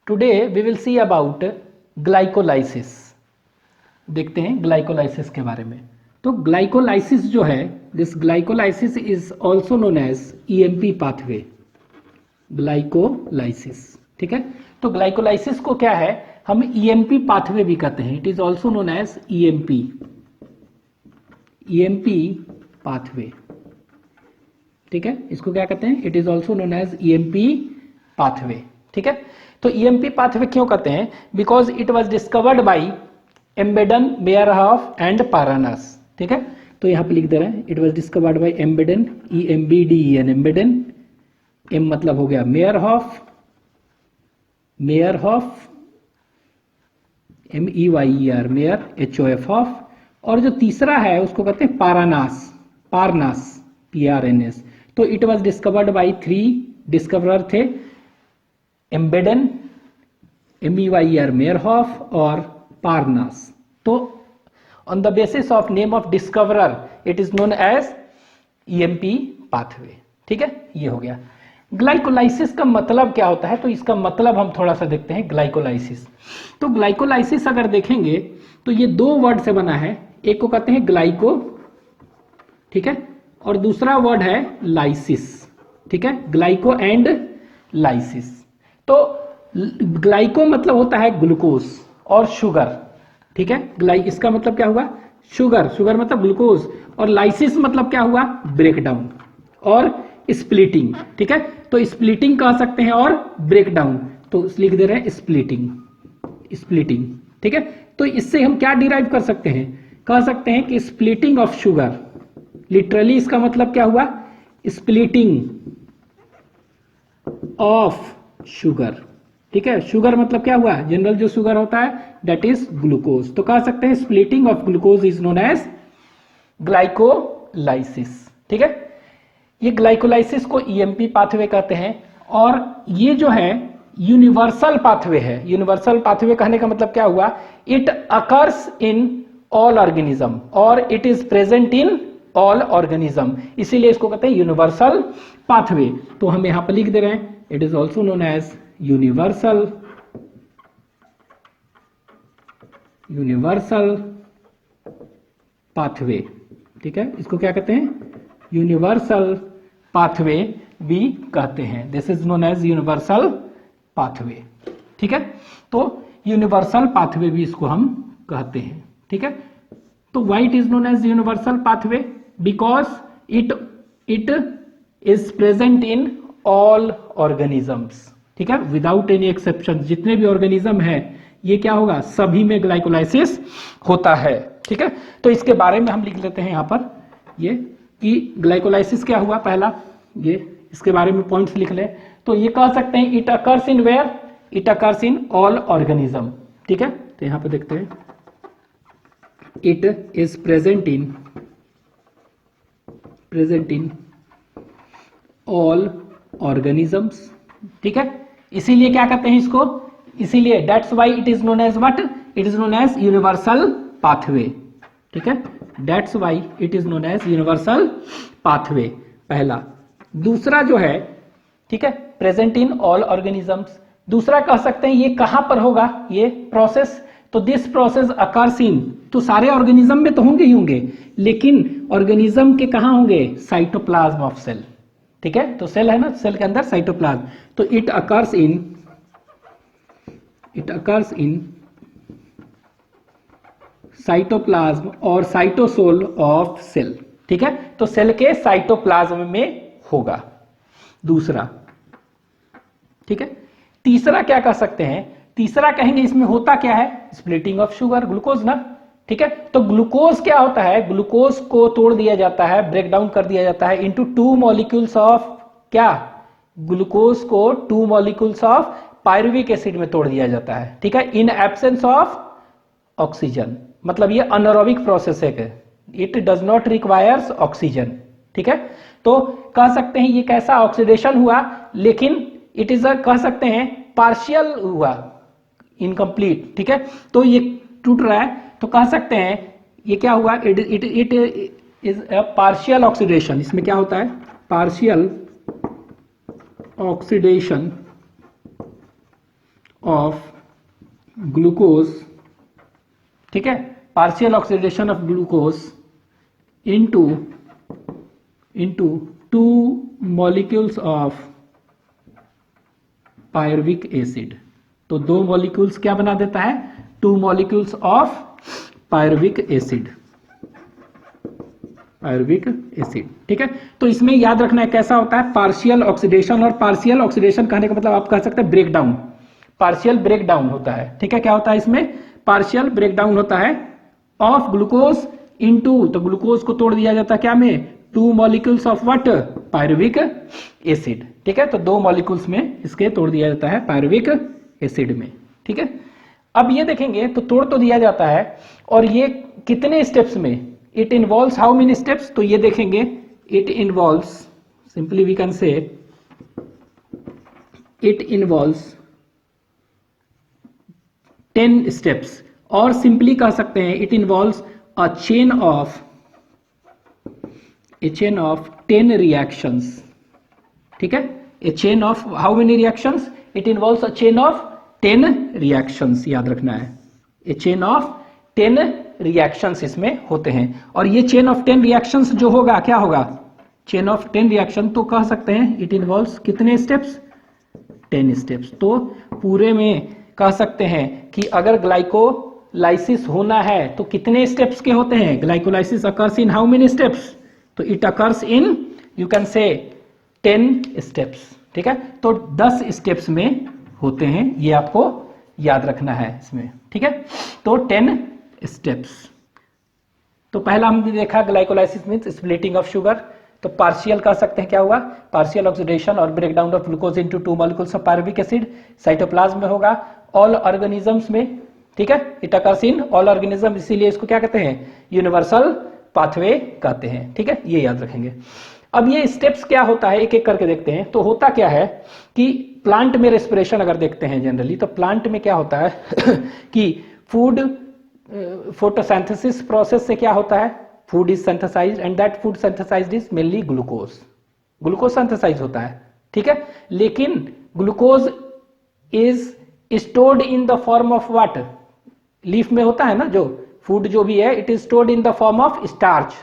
Today we will see about glycolysis. देखते हैं glycolysis के बारे में। तो ग्लाइकोलाइसिस जो है, this glycolysis is also known as EMP pathway. Glycolysis, ठीक है। तो ग्लाइकोलाइसिस को क्या है, हम ईएमपी पाथवे भी कहते हैं। It is also known as EMP pathway, ठीक है। इसको क्या कहते हैं, it is also known as EMP pathway, ठीक है। तो ईएमपी पाथवे क्यों कहते हैं, because it was discovered by Embden, Meyerhof and Parnas, ठीक है। तो यहां पे लिख दे रहे हैं, it was discovered by Embden, EMBDEN, Embden, M मतलब हो गया मेयरहॉफ, MEYER, मेयर, HOF, और जो तीसरा है उसको कहते हैं पारनास, PRNS। तो it was discovered by 3 discoverer थे, एम्बेडन, MEYER, मेयरहॉफ और पारनास। तो on the basis of name of discoverer it is known as EMP pathway, ठीक है। ये हो गया। ग्लाइकोलाइसिस का मतलब क्या होता है, तो इसका मतलब हम थोड़ा सा देखते हैं। ग्लाइकोलाइसिस, तो ग्लाइकोलाइसिस अगर देखेंगे तो ये 2 वर्ड से बना है। एक को कहते हैं ग्लाइको, ठीक है, और दूसरा वर्ड है लाइसिस, ठीक है। Glyco and lysis. तो ग्लाइको मतलब होता है ग्लूकोज और शुगर, ठीक है। इसका मतलब क्या हुआ, शुगर मतलब ग्लूकोज, और लाइसिस मतलब क्या हुआ, ब्रेकडाउन और स्प्लिटिंग, ठीक है। तो स्प्लिटिंग कह सकते हैं और ब्रेकडाउन, तो लिख दे रहे हैं स्प्लिटिंग, ठीक है। तो इससे हम क्या डिराइव कर सकते हैं, कह सकते हैं कि स्प्लिटिंग ऑफ शुगर, लिटरली इसका मतलब क्या हुआ, स्प्लिटिंग ऑफ शुगर, ठीक है। शुगर मतलब क्या हुआ, जनरल जो शुगर होता है दैट इज ग्लूकोज। तो कह सकते हैं splitting of glucose is known as glycolysis, ठीक है। ये ग्लाइकोलाइसिस को ईएमपी पाथवे कहते हैं। और ये जो है यूनिवर्सल पाथवे है। यूनिवर्सल पाथवे कहने का मतलब क्या हुआ, it occurs in all organism और it is present in all organism, इसीलिए इसको कहते हैं यूनिवर्सल पाथवे। तो हम यहां पर लिख दे रहे हैं, it is also known as universal pathway, ठीक है। इसको क्या कहते हैं, यूनिवर्सल पाथवे भी कहते हैं। This is known as universal pathway, ठीक है। तो यूनिवर्सल पाथवे भी इसको हम कहते हैं, ठीक है। तो why it is known as universal pathway, because it is present in all organisms, ठीक है, विदाउट एनी एक्सेप्शन। जितने भी ऑर्गेनिज्म है ये क्या होगा, सभी में ग्लाइकोलाइसिस होता है, ठीक है। तो इसके बारे में हम लिख लेते हैं यहां पर, ये कि ग्लाइकोलाइसिस क्या हुआ, पहला ये इसके बारे में पॉइंट्स लिख ले। तो ये कह सकते हैं it occurs in where, it occurs in all organism, ठीक है। तो यहां पे देखते हैं, it is present in all organisms, ठीक है। इसीलिए क्या कहते हैं इसको, इसीलिए that's why it is known as what, it is known as universal pathway, ठीक है। That's why it is known as universal pathway, पहला। दूसरा जो है, ठीक है, प्रेजेंट इन ऑल ऑर्गेनिजम्स। दूसरा कह सकते हैं ये कहां पर होगा ये प्रोसेस, तो दिस प्रोसेस अकर्स इन, तो सारे ऑर्गेनिज्म में तो होंगे ही होंगे, लेकिन ऑर्गेनिज्म के कहां होंगे, साइटोप्लाज्म ऑफ सेल, ठीक है। तो सेल है ना, सेल के अंदर साइटोप्लाज्म, तो इट अकर्स इन साइटोप्लाज्म और साइटोसोल ऑफ सेल, ठीक है। तो सेल के साइटोप्लाज्म में होगा, दूसरा, ठीक है। तीसरा क्या कह सकते हैं, तीसरा कहेंगे इसमें होता क्या है, स्प्लिटिंग ऑफ शुगर, ग्लूकोज ना, ठीक है। तो ग्लूकोज क्या होता है, ग्लूकोज को तोड़ दिया जाता है, ब्रेक डाउन कर दिया जाता है इनटू 2 मॉलिक्यूल्स ऑफ क्या, ग्लूकोज को 2 मॉलिक्यूल्स ऑफ पायरुविक एसिड में तोड़ दिया जाता है, ठीक है, इन एब्सेंस ऑफ ऑक्सीजन। मतलब ये अनएरोबिक प्रोसेस है, it does not requires oxygen, ठीक है। तो कह सकते हैं ये कैसा ऑक्सीडेशन हुआ, लेकिन इट इज कह सकते हैं पार्शियल हुआ, इनकम्प्लीट, ठीक है। तो ये टूट रहा है, तो कह सकते हैं ये क्या हुआ, it is a partial oxidation. इसमें क्या होता है, पार्शियल ऑक्सीडेशन ऑफ ग्लूकोज, ठीक है, partial oxidation of glucose into two molecules of pyruvic acid. तो दो मॉलिक्यूल्स क्या बना देता है, two molecules of pyruvic acid, pyruvic acid, ठीक है। तो इसमें याद रखना है कैसा होता है पार्शियल ऑक्सीडेशन, और पार्शियल ऑक्सीडेशन कहने का मतलब आप कह सकते हैं break down, partial break down होता है, ठीक है। क्या होता है इसमें, पार्शियल ब्रेक डाउन होता है ऑफ ग्लूकोज इनटू, तो ग्लूकोज को तोड़ दिया जाता है क्या में, two molecules of what, pyruvic acid, ठीक है। तो दो मॉलिक्यूल्स में इसके तोड़ दिया जाता है पायरुविक एसिड में, ठीक है। अब ये देखेंगे तो तोड़ तो दिया जाता है, और ये कितने स्टेप्स में, it involves how many steps, तो ये देखेंगे it involves, simply we can say it involves 10 steps, और सिंपली कह सकते हैं it involves a chain of 10 reactions, ठीक है। A chain of how many reactions, it involves a chain of 10 reactions, याद रखना है, ए चेन ऑफ 10 रिएक्शंस इसमें होते हैं। और ये चेन ऑफ 10 रिएक्शंस जो होगा क्या होगा, चेन ऑफ 10 रिएक्शन, तो कह सकते हैं इट इन्वॉल्व्स कितने स्टेप्स, 10 स्टेप्स। तो पूरे में कह सकते हैं कि अगर ग्लाइकोलाइसिस होना है तो कितने स्टेप्स के होते हैं, glycolysis occurs in how many steps, तो it occurs in you can say 10 steps, ठीक है। तो 10 स्टेप्स में होते हैं, ये आपको याद रखना है इसमें, ठीक है। तो 10 स्टेप्स। तो पहला हमने देखा glycolysis means splitting of sugar, तो पार्शियल कह सकते हैं क्या हुआ, पार्शियल ऑक्सीडेशन और breakdown of glucose into two molecules of pyruvic acid, cytoplasm में होगा, ऑल ऑर्गेनिजम्स में, ठीक है, it occurs in all organism, इसीलिए इसको क्या कहते हैं, यूनिवर्सल पाथवे कहते हैं, ठीक है, ये याद रखेंगे। अब ये स्टेप्स क्या होता है एक एक करके देखते हैं। तो होता क्या है कि प्लांट में रेस्पिरेशन अगर देखते हैं जनरली, तो प्लांट में क्या होता है कि फूड फोटोसिंथेसिस प्रोसेस से क्या होता है, food is synthesized and that food synthesized is mainly glucose, glucose synthesize होता है, ठीक है। लेकिन glucose is stored in the form of what, leaf में होता है ना जो फूड जो भी है, it is stored in the form of starch,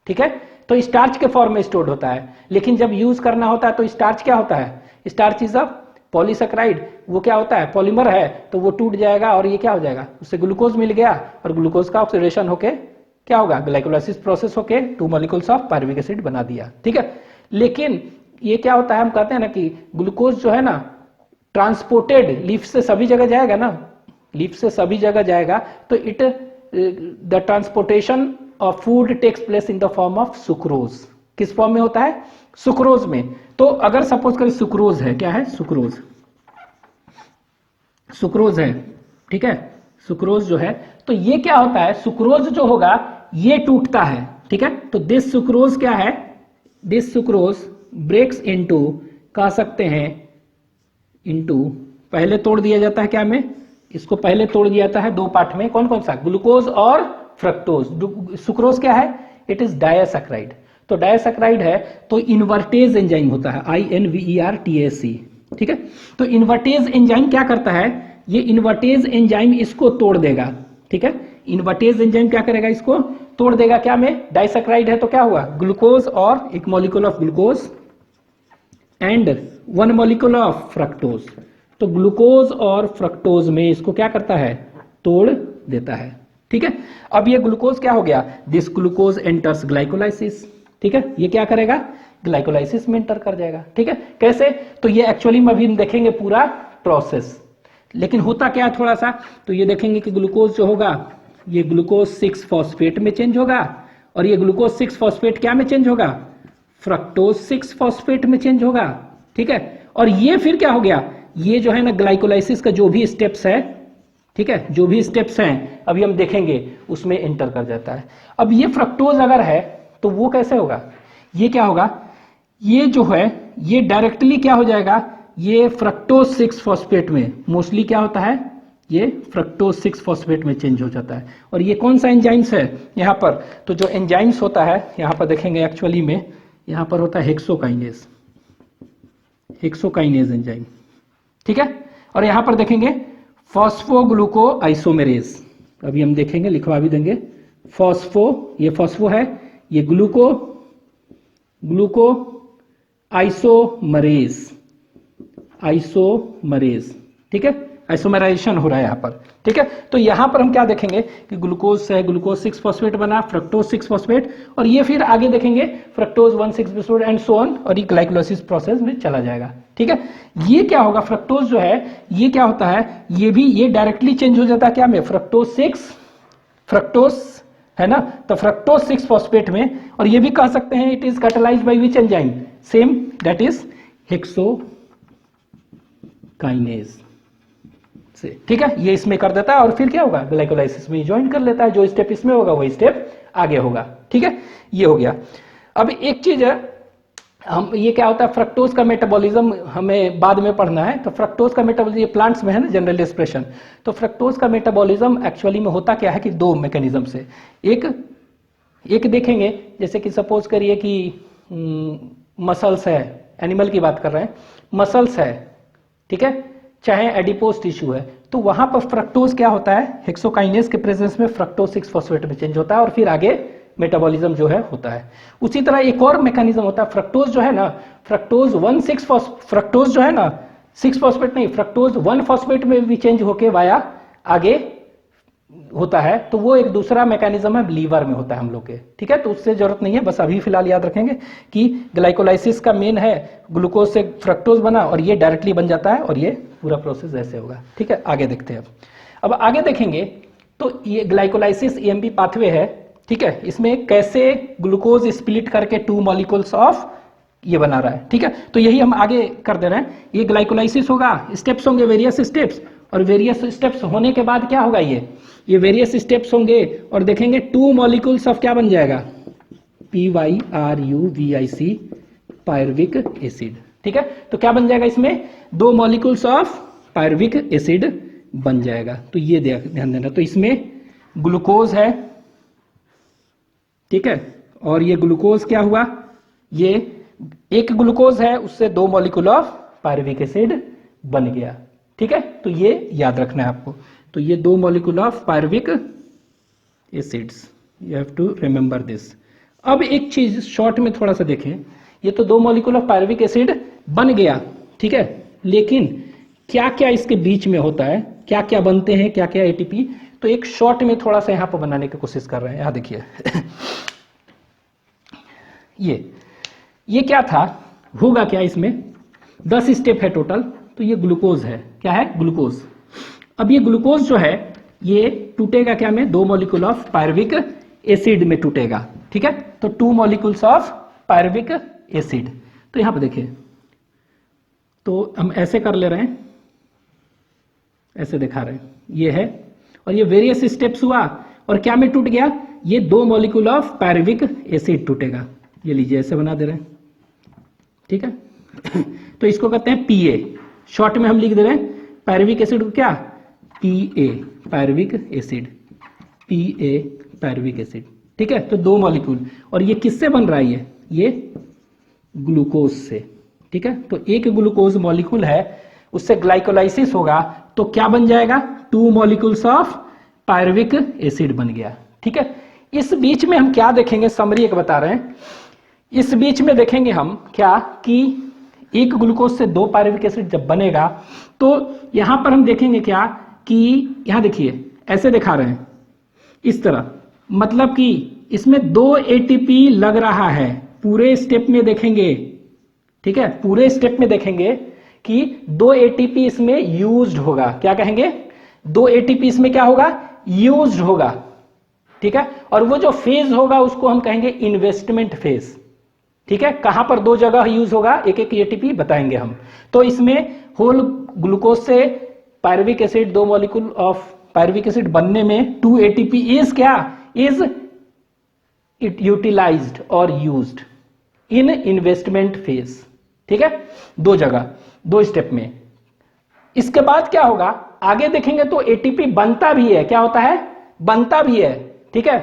ठीक है। तो स्टार्च के फॉर्म में स्टोर्ड होता है, लेकिन जब यूज करना होता है तो स्टार्च क्या होता है, स्टार्च इज अ पॉलीसेकेराइड, वो क्या होता है, पॉलीमर है, तो वो टूट जाएगा और ये क्या हो जाएगा, उससे ग्लूकोज मिल गया, और ग्लूकोज का ऑक्सीडेशन होके क्या होगा, ग्लाइकोलाइसिस प्रोसेस होके two molecules of pyruvic acid बना दिया, ठीक है। लेकिन ये क्या होता है, हम कहते हैं ना कि ग्लूकोज जो है ना ट्रांसपोर्टेड, लीफ से सभी जगह जाएगा ना, लीफ से सभी जगह जाएगा, तो it the transportation of food takes place in the form of sucrose, किस फॉर्म में होता है, सुक्रोज में। तो अगर सपोज करें सुक्रोज है, क्या है, सुक्रोज, सुक्रोज है, ठीक है, सुक्रोज जो है, तो ये क्या होता है, सुक्रोज जो होगा ये टूटता है, ठीक है। तो दिस सुक्रोज क्या है, दिस सुक्रोज ब्रेक्स इनटू, कह सकते हैं इनटू, पहले तोड़ दिया जाता है क्या में, इसको पहले तोड़ दिया जाता है दो पार्ट में, कौन कौन सा, ग्लूकोज और फ्रक्टोज। सुक्रोज क्या है, इट इज डायसैकेराइड, तो डायसैकेराइड है तो इन्वर्टेज एंजाइम होता है, INVERTAC, ठीक है। तो इन्वर्टेज एंजाइम क्या करता है, ये इन्वर्टेज एंजाइम इसको तोड़ देगा, ठीक है। इन्वर्टेज एंजाइम क्या करेगा, इसको तोड़ देगा क्या में, डायसैकेराइड है तो क्या हुआ, ग्लूकोज और एक molecule of glucose and one molecule of fructose, तो ग्लूकोज और फ्रक्टोज में इसको क्या करता है, तोड़ देता है, ठीक है। अब ये ग्लूकोज क्या हो गया, दिस ग्लूकोज एंटर्स ग्लाइकोलाइसिस, ठीक है, ये क्या करेगा, ग्लाइकोलाइसिस में एंटर कर जाएगा, ठीक है। कैसे, तो ये एक्चुअली में अभी हम देखेंगे पूरा प्रोसेस, लेकिन होता क्या थोड़ा सा, तो ये देखेंगे कि ग्लूकोज जो होगा ये ग्लूकोज 6 फॉस्फेट में चेंज होगा, और ये ग्लूकोज 6 फॉस्फेट क्या में चेंज होगा, फ्रक्टोज 6 फॉस्फेट में चेंज होगा, ठीक है। और ये फिर क्या हो गया, ये जो है ना ग्लाइकोलाइसिस का जो भी स्टेप्स है, ठीक है, जो भी स्टेप्स हैं अभी हम देखेंगे उसमें एंटर कर जाता है। अब ये फ्रक्टोज अगर है तो वो कैसे होगा, ये क्या होगा, ये जो है ये डायरेक्टली क्या हो जाएगा, ये फ्रक्टोज 6 फॉस्फेट में मोस्टली क्या होता है, ये फ्रक्टोज 6 फॉस्फेट में चेंज हो जाता है। और ये कौन सा एंजाइम्स है यहाँ पर, तो जो एंजाइम्स होता है यहाँ पर देखेंगे एक्चुअली में यहाँ पर होता है हेक्सोकाइनेज, हेक्सोकाइनेज एंजाइम, ठीक है। और यहां पर देखेंगे फॉस्फोग्लूको आइसोमेरेज, अभी हम देखेंगे, लिखवा भी देंगे। ये फॉस्फो है, ये ग्लूको आइसोमरेज, ठीक है, आइसोमराइजेशन हो रहा है यहां पर, ठीक है। तो यहां पर हम क्या देखेंगे कि ग्लूकोज से ग्लूकोज 6 फॉस्फेट बना, फ्रक्टोज 6 फॉस्फेट, और ये फिर आगे देखेंगे fructose 1 6 phosphate and so on, और ये ग्लाइकोलाइसिस प्रोसेस में चला जाएगा, ठीक है। ये क्या होगा, फ्रक्टोज जो है ये क्या होता है, ये डायरेक्टली चेंज हो जाता है क्या में, फ्रक्टोज है ना, तो फ्रक्टोज 6 फॉस्फेट में, और ये भी कह सकते हैं it is catalysed by which enzyme, same, that is hexokinase से, ठीक है। ये इसमें कर देता है और फिर क्या होगा, ग्लाइकोलाइसिस में ज्वाइन कर लेता है, जो स्टेप इसमें होगा वही स्टेप आगे होगा, ठीक है। ये हो गया। अब एक चीज है, हम ये क्या होता है, फ्रक्टोज का मेटाबॉलिज्म हमें बाद में पढ़ना है, तो फ्रक्टोज का मेटाबॉलिज्म ये प्लांट्स में है ना, जनरल एक्सप्रेशन, तो फ्रक्टोज का मेटाबॉलिज्म एक्चुअली में होता क्या है कि दो मैकेनिज्म से, एक देखेंगे, जैसे कि सपोज करिए कि मसल्स है, एनिमल की बात कर रहे हैं, मसल्स है, ठीक है, चाहे एडिपोज टिश्यू है, तो वहां पर फ्रक्टोज क्या होता है, हेक्सोकाइनेज के प्रेजेंस में फ्रक्टोज 6 फॉस्फेट में चेंज होता है और फिर आगे मेटाबॉलिज्म जो है होता है। उसी तरह एक और मैकेनिज्म होता है, फ्रक्टोज जो है ना, फ्रक्टोज 6 फॉस्फेट नहीं, फ्रक्टोज 1 फॉस्फेट में भी चेंज होके वाया आगे होता है, तो वो एक दूसरा मैकेनिज्म है, लीवर में होता है हम लोग के, ठीक है। तो उससे जरूरत नहीं है, बस अभी फिलहाल याद रखेंगे कि ग्लाइकोलाइसिस का मेन है, ग्लूकोज से फ्रक्टोज बना और ये डायरेक्टली बन जाता है, और ये पूरा प्रोसेस ऐसे होगा, ठीक है। आगे देखते हैं, अब आगे देखेंगे, तो ये ग्लाइकोलाइसिस EMP पाथवे है, ठीक है, इसमें कैसे ग्लूकोज स्प्लिट करके 2 मॉलिक्यूल्स ऑफ ये बना रहा है, ठीक है। तो यही हम आगे कर दे रहे हैं, ये ग्लाइकोलाइसिस होगा, स्टेप्स होंगे वेरियस स्टेप्स, और वेरियस स्टेप्स होने के बाद क्या होगा, ये वेरियस स्टेप्स होंगे, और देखेंगे 2 मॉलिक्यूल्स ऑफ क्या बन जाएगा, PYRUVIC, पायरुविक एसिड, ठीक है। तो क्या बन जाएगा, इसमें 2 मॉलिक्यूल्स ऑफ पायरुविक एसिड बन जाएगा। तो ये ध्यान देना, तो इसमें ग्लूकोज है, ठीक है, और ये ग्लूकोज क्या हुआ, ये एक ग्लूकोज है, उससे 2 मॉलिक्यूल ऑफ पायरुविक एसिड बन गया, ठीक है। तो ये याद रखना है आपको, तो ये 2 molecule of pyruvic acids, you have to remember this. अब एक चीज शॉर्ट में थोड़ा सा देखें, ये तो 2 मॉलिक्यूल ऑफ पायरुविक एसिड बन गया, ठीक है, लेकिन क्या क्या इसके बीच में होता है, क्या क्या बनते हैं, क्या क्या ATP, तो एक शॉर्ट में थोड़ा सा यहां पर बनाने की कोशिश कर रहे हैं। यहां देखिए ये क्या था, होगा क्या, इसमें 10 स्टेप है टोटल, तो ये ग्लूकोज है, क्या है, ग्लूकोज। अब ये ग्लूकोज जो है ये टूटेगा क्या में, 2 मॉलिक्यूल ऑफ पायरुविक एसिड में टूटेगा, ठीक है। तो 2 मॉलिक्यूल्स ऑफ पायरुविक एसिड, तो यहां पर देखिए, तो हम ऐसे कर ले रहे हैं, ऐसे दिखा रहे हैं, ये है, और ये वेरियस स्टेप्स हुआ, और क्या में टूट गया, ये 2 मॉलिक्यूल ऑफ पायरुविक एसिड टूटेगा, ये लीजिए ऐसे बना दे रहे हैं, ठीक है। तो इसको कहते हैं PA, शॉर्ट में हम लिख दे रहे हैं पायरुविक एसिड को क्या, PA, pyruvic acid, PA pyruvic acid, ठीक है। तो 2 मॉलिक्यूल, और ये किससे बन रहा है, ये ग्लूकोज से, ठीक है। तो एक ग्लूकोज मॉलिक्यूल है, उससे ग्लाइकोलाइसिस होगा, तो क्या बन जाएगा, 2 मॉलिक्यूल्स ऑफ पायरुविक एसिड बन गया, ठीक है। इस बीच में हम क्या देखेंगे, समरी एक बता रहे हैं, इस बीच में देखेंगे हम क्या कि एक ग्लूकोज से 2 पायरुविक एसिड जब बनेगा, तो यहां पर हम देखेंगे क्या कि यहां देखिए ऐसे दिखा रहे हैं, इस तरह, मतलब कि इसमें 2 ATP लग रहा है, पूरे स्टेप में देखेंगे, ठीक है, पूरे स्टेप में देखेंगे कि 2 ATP इसमें यूज्ड होगा, क्या कहेंगे, 2 ATP इसमें क्या होगा, यूज्ड होगा, ठीक है। और वो जो फेज होगा उसको हम कहेंगे इन्वेस्टमेंट फेज, ठीक है। कहां पर 2 जगह यूज होगा, एक एक ATP बताएंगे हम। तो इसमें होल ग्लूकोज से pyruvic acid, 2 molecule of pyruvic acid बनने में 2 ATP इज क्या, इज इट यूटिलाइज्ड और यूज्ड इन इन्वेस्टमेंट फेज, ठीक है, 2 जगह, 2 स्टेप में। इसके बाद क्या होगा, आगे देखेंगे तो ATP बनता भी है, क्या होता है, बनता भी है, ठीक है।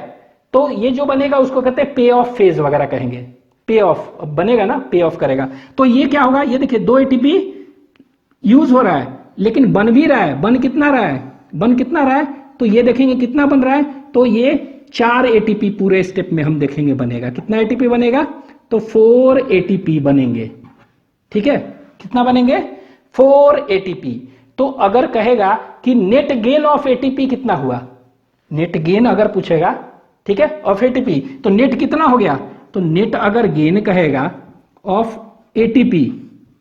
तो ये जो बनेगा उसको कहते हैं पे ऑफ फेज वगैरह कहेंगे, पे ऑफ बनेगा ना, पे ऑफ करेगा। तो ये क्या होगा, ये देखिए 2 ATP यूज हो रहा है, लेकिन बन भी रहा है, बन कितना रहा है, तो ये देखेंगे कितना बन रहा है, तो ये 4 एटीपी पूरे स्टेप में हम देखेंगे बनेगा। कितना एटीपी बनेगा, तो 4 एटीपी बनेंगे। ठीक है, कितना बनेंगे, 4 एटीपी। तो अगर कहेगा कि नेट गेन ऑफ एटीपी कितना हुआ, नेट गेन अगर पूछेगा, ठीक है, ऑफ एटीपी, तो नेट कितना हो गया, तो नेट अगर गेन कहेगा ऑफ एटीपी,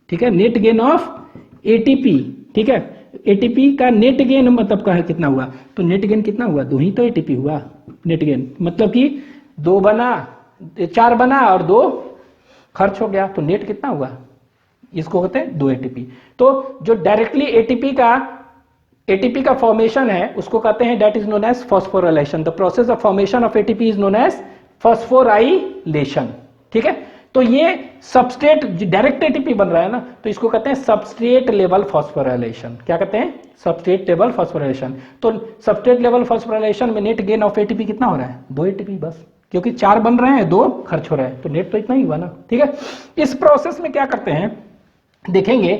ठीक है, नेट गेन ऑफ एटीपी, ठीक है, एटीपी का नेट गेन मतलब कहे कितना हुआ, तो नेट गेन कितना हुआ, 2 ही तो एटीपी हुआ। नेट गेन मतलब कि 2 बना, 4 बना और 2 खर्च हो गया, तो नेट कितना हुआ, इसको कहते हैं 2 एटीपी। तो जो डायरेक्टली एटीपी का फॉर्मेशन है उसको कहते हैं that is known as phosphorylation. The process of formation of ATP is known as phosphorylation. ठीक है, तो ये सबस्ट्रेट डायरेक्ट एटीपी बन रहा है ना, तो इसको कहते हैं सबस्ट्रेट लेवल फॉस्फोराइलेशन। क्या कहते हैं, सबस्ट्रेट लेवल फॉस्फोराइलेशन। तो सबस्ट्रेट लेवल फॉस्फोराइलेशन में नेट गेन ऑफ एटीपी कितना हो रहा है, 2 एटीपी बस, क्योंकि 4 बन रहे हैं, 2 खर्च हो रहा है, तो नेट तो इतना ही हुआ ना। ठीक है, इस प्रोसेस में क्या करते हैं देखेंगे,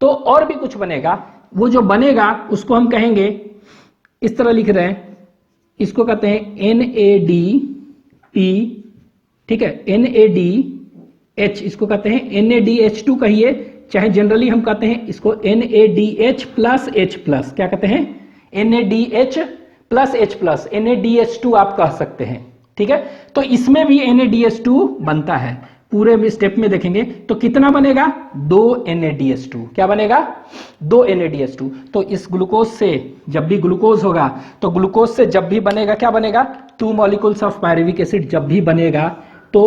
तो और भी कुछ बनेगा। वो जो बनेगा उसको हम कहेंगे, इस तरह लिख रहे हैं, इसको कहते हैं NADP। ठीक है, NADH इसको कहते हैं, NADH2 कहिए, चाहे जनरली हम कहते हैं इसको NADH प्लस H प्लस। क्या कहते हैं, NADH plus H plus, NADH2 आप कह सकते हैं। ठीक है, तो इसमें भी NADH2 बनता है। पूरे में स्टेप में देखेंगे तो कितना बनेगा, 2 NADH2। क्या बनेगा, 2 NADH2। तो इस ग्लूकोज से जब भी ग्लूकोज होगा, तो ग्लूकोज से जब भी बनेगा क्या बनेगा, 2 मॉलिक्यूल्स ऑफ पायरुविक एसिड जब भी बनेगा तो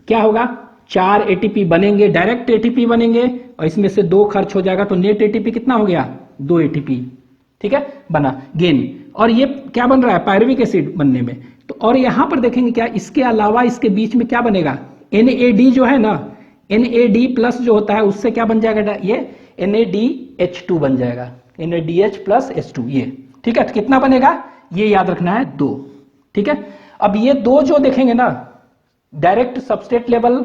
क्या होगा, 4 एटीपी बनेंगे, डायरेक्ट एटीपी बनेंगे, और इसमें से 2 खर्च हो जाएगा, तो नेट एटीपी कितना हो गया, 2 एटीपी। ठीक है, बना गेन। और ये क्या बन रहा है, पायरुविक एसिड बनने में। तो और यहां पर देखेंगे क्या, इसके अलावा इसके बीच में क्या बनेगा, NAD जो है ना, NAD प्लस जो होता है उससे क्या बन जाएगा, ये NADH2 बन जाएगा, NADH प्लस H2 ये। ठीक है, तो कितना बनेगा, ये याद रखना है, 2। ठीक है, अब ये 2 जो देखेंगे ना, डायरेक्ट सबस्ट्रेट लेवल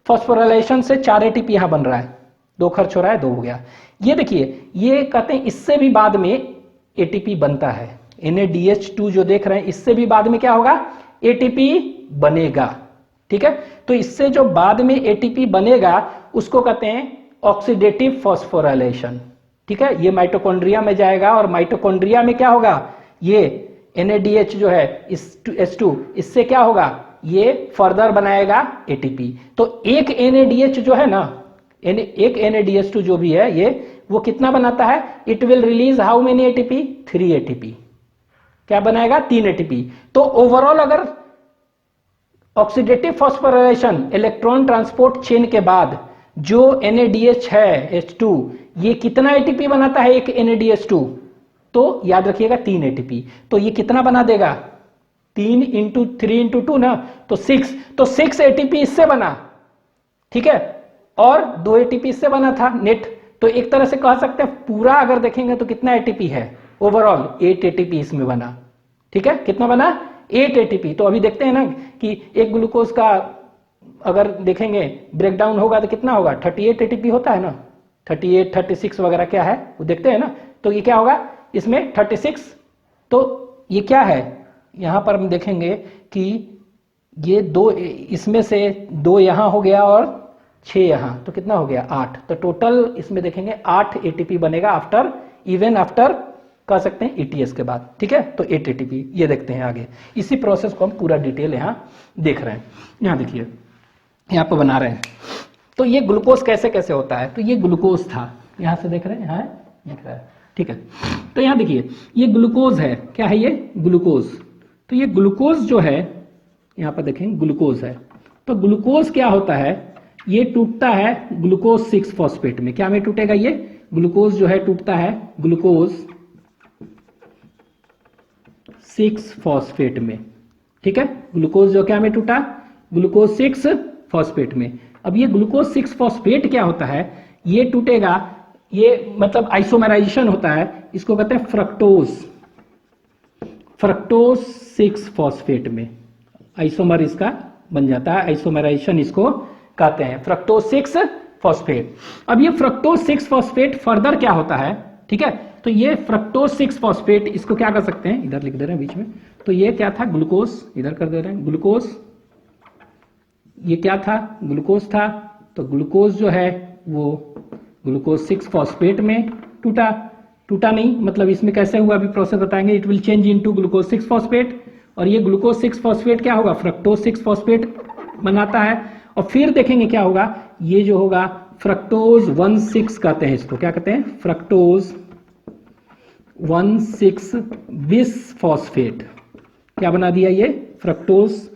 फॉस्फोराइलेशन से 4 एटीपी यहां बन रहा है, 2 खर्च हो रहा है, 2 हो गया। ये देखिए, ये कहते हैं इससे भी बाद में एटीपी बनता है, NADH2 जो देख रहे हैं, इससे भी बाद में क्या होगा, एटीपी बनेगा। ठीक है, तो इससे जो बाद में एटीपी बनेगा उसको कहते हैं ऑक्सीडेटिव फॉस्फोराइलेशन। ठीक है, ये माइटोकॉन्ड्रिया में जाएगा, और माइटोकॉन्ड्रिया में क्या होगा, ये NADH जो है इस H2, इससे क्या होगा, ये फर्दर बनाएगा एटीपी। तो एक NADH जो है ना, एक NADH2 जो भी है, ये वो कितना बनाता है, it will release how many ATP, 3 ATP. क्या बनाएगा, 3 एटीपी। तो ओवरऑल अगर oxidative phosphorylation electron transport chain के बाद जो NADH है H2, ये कितना एटीपी बनाता है, एक NADH2, तो याद रखिएगा 3 एटीपी। तो ये कितना बना देगा, 3 × 3 × 2 ना, तो 6। तो 6 एटीपी इससे बना, ठीक है, और 2 एटीपी इससे बना था नेट। तो एक तरह से कह सकते हैं पूरा अगर देखेंगे तो कितना एटीपी है, ओवरऑल 8 एटीपी इसमें बना। ठीक है, कितना बना, 8 एटीपी। तो अभी देखते हैं ना कि एक ग्लूकोज का अगर देखेंगे ब्रेकडाउन होगा तो कितना होगा, 38 एटीपी होता है ना, 38, 36 वगैरह क्या है वो देखते हैं ना। तो ये क्या होगा, इसमें 36, तो ये क्या है, यहां पर हम देखेंगे कि ये 2, इसमें से 2 यहां हो गया और 6 यहां, तो कितना हो गया, 8। तो टोटल इसमें देखेंगे 8 एटीपी बनेगा आफ्टर, इवन आफ्टर कह सकते हैं ETS के बाद। ठीक है, तो 8 एटीपी ये देखते हैं आगे। इसी प्रोसेस को हम पूरा डिटेल यहाँ देख रहे हैं। यहाँ देखिए, यहाँ पर बना रहे हैं। तो ये ग्लूकोज कैसे कैसे होता है, तो ये ग्लूकोज था, यहाँ से देख रहे हैं, यहाँ दिख रहा है। ठीक है, तो यहाँ देखिए, ये ग्लूकोज है, क्या है ये, ग्लूकोज। तो ये ग्लूकोज जो है, यहाँ पर देखें ग्लूकोज है, तो ग्लूकोज क्या होता है, ये टूटता है ग्लूकोज 6 फॉस्फेट में। क्या में टूटेगा, ये ग्लूकोज जो है टूटता है ग्लूकोज 6 फॉस्फेट में। ठीक है, ग्लूकोज जो क्या में टूटा, ग्लूकोज 6 फॉस्फेट में। अब ये ग्लूकोज 6 फॉस्फेट क्या होता है, ये टूटेगा, ये मतलब आइसोमराइजेशन होता है, इसको कहते हैं फ्रक्टोज 6 फॉस्फेट में आइसोमर इसका बन जाता है, आइसोमराइजेशन इसको कहते हैं, फ्रक्टोज 6 फॉस्फेट। अब ये फ्रक्टोज 6 फॉस्फेट फर्दर क्या होता है, ठीक है। तो ये फ्रक्टोज 6 फॉस्फेट, इसको क्या कर सकते हैं, इधर लिख दे रहे हैं बीच में, तो ये क्या था, ग्लूकोज, इधर कर दे रहे हैं ग्लूकोज, ये क्या था, ग्लूकोज था, तो ग्लूकोज जो है वो ग्लूकोज 6 फॉस्फेट में टूटा नहीं, मतलब इसमें कैसे हुआ अभी प्रोसेस बताएंगे, it will change into glucose 6 phosphate, और ये ग्लूकोज 6 फॉस्फेट क्या होगा, फ्रक्टोज 6 फॉस्फेट बनाता है, और फिर देखेंगे क्या होगा, ये जो होगा फ्रक्टोज 1,6 कहते हैं इसको, क्या कहते हैं, फ्रक्टोज 1,6 बिस फॉस्फेट, क्या बना दिया ये, फ्रक्टोज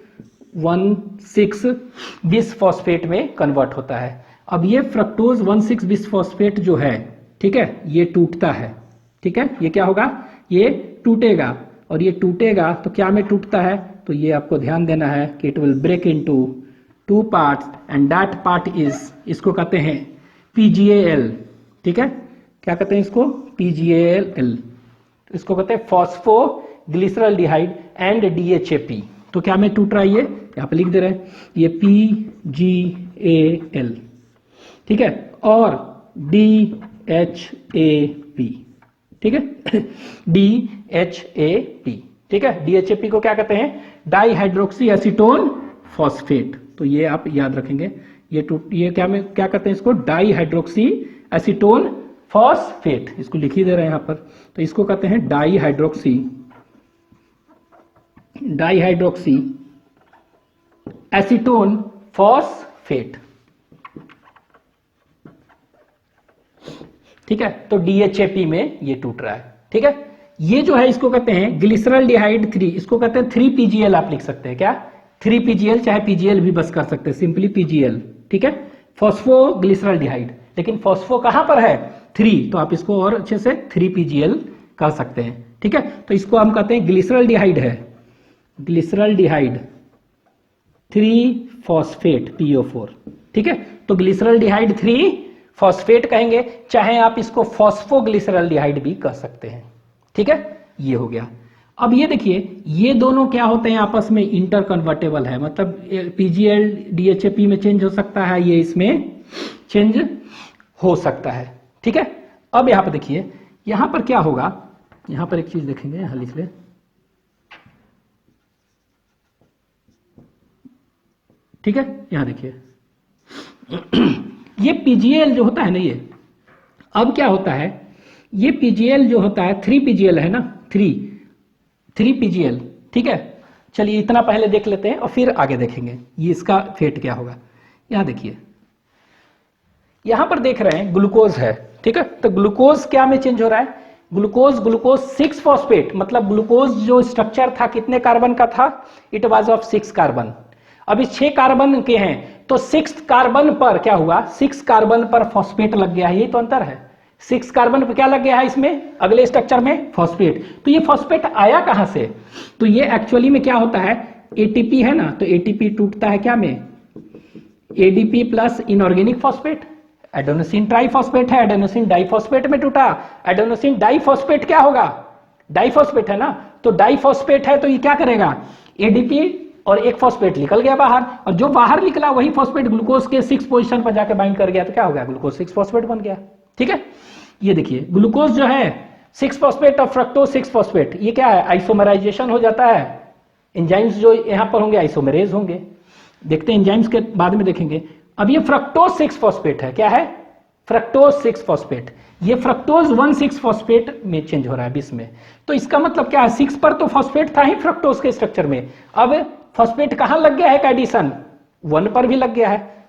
1,6 बिस फॉस्फेट में कन्वर्ट होता है। अब ये फ्रक्टोज 1,6 बिस फॉस्फेट जो है, ठीक है, ये टूटता है, ठीक है, ये क्या होगा, ये टूटेगा, और ये टूटेगा तो क्या में टूटता है, तो ये आपको ध्यान देना है कि it will break into 2 parts and that part is, इसको कहते हैं PGAL, ठीक है, क्या कहते हैं इसको, PGAL, इसको कहते हैं फॉस्फोग्लिसरॉल्डिहाइड एंड DHAP। तो क्या में टूट रहा है, ये यहां पे लिख दे रहे हैं, ये PGAL, ठीक है, और DHAP, ठीक है, DHAP, ठीक है, DHAP को क्या कहते हैं, डाईहाइड्रोक्सी एसीटोन फॉस्फेट, तो ये आप याद रखेंगे, ये क्या कहते हैं इसको, डाईहाइड्रोक्सी एसीटोन फॉस्फेट, इसको लिख ही दे रहे हैं यहां पर, तो इसको कहते हैं डाईहाइड्रोक्सी एसीटोन फॉस्फेट, ठीक है, तो DHAP में ये टूट रहा है, ठीक है। ये जो है इसको कहते हैं ग्लिसरॉल्डिहाइड 3, इसको कहते हैं 3PGL, आप लिख सकते हैं क्या, 3PGL, चाहे PGL भी बस कर सकते हैं, सिंपली PGL, ठीक है, फॉस्फोग्लिसरॉल्डिहाइड, लेकिन फॉस्फो कहां पर है, 3, तो आप इसको और अच्छे से 3PGL कर सकते हैं, ठीक है। तो इसको हम कहते हैं ग्लिसरॉल्डिहाइड है, ग्लिसरॉल्डिहाइड 3 फॉस्फेट PO4, ठीक है, तो ग्लिसरॉल्डिहाइड 3 फॉस्फेट कहेंगे, चाहे आप इसको फॉस्फोग्लिसरॉल्डिहाइड भी कह सकते हैं, ठीक है, ये हो गया। अब ये देखिए, ये दोनों क्या होते हैं, आपस में इंटर कन्वर्टेबल है, मतलब PGL DHAP में चेंज हो सकता है, ये इसमें चेंज हो सकता है, ठीक है। अब यहां पर देखिए, यहां पर क्या होगा, यहां पर एक चीज देखेंगे, यहां लिख ले, ठीक है, यहां देखिए ये PGL जो होता है ना, ये अब क्या होता है, ये PGL जो होता है 3PGL है ना, 3PGL, ठीक है। चलिए इतना पहले देख लेते हैं और फिर आगे देखेंगे ये इसका फेट क्या होगा। यहां देखिए, यहां पर देख रहे हैं ग्लूकोज है, ठीक है, तो ग्लूकोज क्या में चेंज हो रहा है, ग्लूकोज 6 फॉस्फेट, मतलब ग्लूकोज जो स्ट्रक्चर था कितने कार्बन का था, इट वाज ऑफ 6 कार्बन, अभी 6 कार्बन के हैं, तो 6 कार्बन पर क्या हुआ, 6 कार्बन पर फॉस्फेट लग गया है, यही तो अंतर है, 6 कार्बन पर क्या लग गया है इसमें, अगले स्ट्रक्चर में फॉस्फेट। तो ये फॉस्फेट आया कहां से, तो ये एक्चुअली में क्या होता है, ATP है ना, तो ATP टूटता है क्या में, ADP plus inorganic phosphate, adenosine triphosphate है, एडेनोसिन डाइफॉस्फेट में टूटा, एडेनोसिन डाइफॉस्फेट क्या होगा, डाइफॉस्फेट है ना, तो डाइफॉस्फेट है, तो ये क्या करेगा, ADP और एक फॉस्फेट निकल गया बाहर, और जो बाहर निकला वही फॉस्फेट ग्लूकोज के 6 पोजीशन पर जाके बाइंड कर गया, तो क्या हो गया, ग्लूकोज 6 फॉस्फेट बन गया, ठीक है। ये देखिए ग्लूकोज जो है 6 फॉस्फेट और फ्रक्टोज 6 फॉस्फेट, ये क्या है, आइसोमराइजेशन हो जाता है, एंजाइम्स जो यहां पर होंगे आइसोमरेज होंगे, देखते हैं एंजाइम्स के बाद में देखेंगे। अब ये फ्रक्टोज 6 फॉस्फेट है, क्या है, फ्रक्टोज 6 फॉस्फेट, ये फ्रक्टोज 1,6 फॉस्फेट में चेंज हो रहा है 20 में, तो इसका मतलब क्या है, 6 पर तो फॉस्फेट था ही फ्रक्टोज के स्ट्रक्चर में, अब फॉस्फेट कहां लग गया है, एडिशन 1 पर भी लग गया है,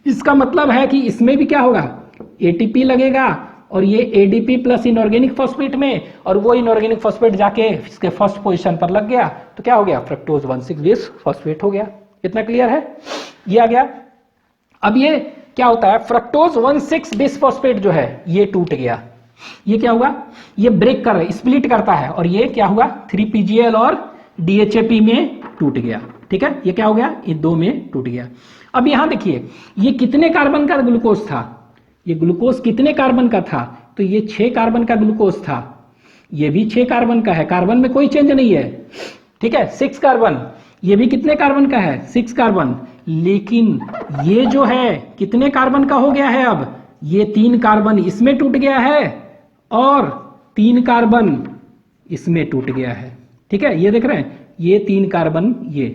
इसका मतलब है कि इसमें भी क्या होगा, ATP लगेगा, और ये ADP प्लस इनऑर्गेनिक फॉस्फेट में, और वो इनऑर्गेनिक फॉस्फेट जाके इसके फर्स्ट पोजीशन पर लग गया, तो क्या हो गया, फ्रक्टोज 1,6 बेस फॉस्फेट हो गया। इतना क्लियर है, ये आ गया। अब ये क्या होता है, फ्रक्टोज 1,6 बेस फॉस्फेट जो है ये टूट गया, ये क्या हुआ, ये ब्रेक कर स्प्लिट करता है, और ये क्या हुआ, 3PGL और DHAP में टूट गया, ठीक है, ये क्या हो गया, ये 2 में टूट गया। अब यहां देखिए, ये कितने कार्बन का ग्लूकोज था, ये ग्लूकोज कितने कार्बन का था, तो ये 6 कार्बन का ग्लूकोज था, ये भी 6 कार्बन का है, कार्बन में कोई चेंज नहीं है, ठीक है, 6 कार्बन, ये भी कितने कार्बन का है, 6 कार्बन, लेकिन ये जो है कितने कार्बन का हो गया है, अब ये 3 कार्बन इसमें टूट गया है, और 3 कार्बन इसमें टूट गया है। ठीक है, ये देख रहे हैं, ये 3 कार्बन, ये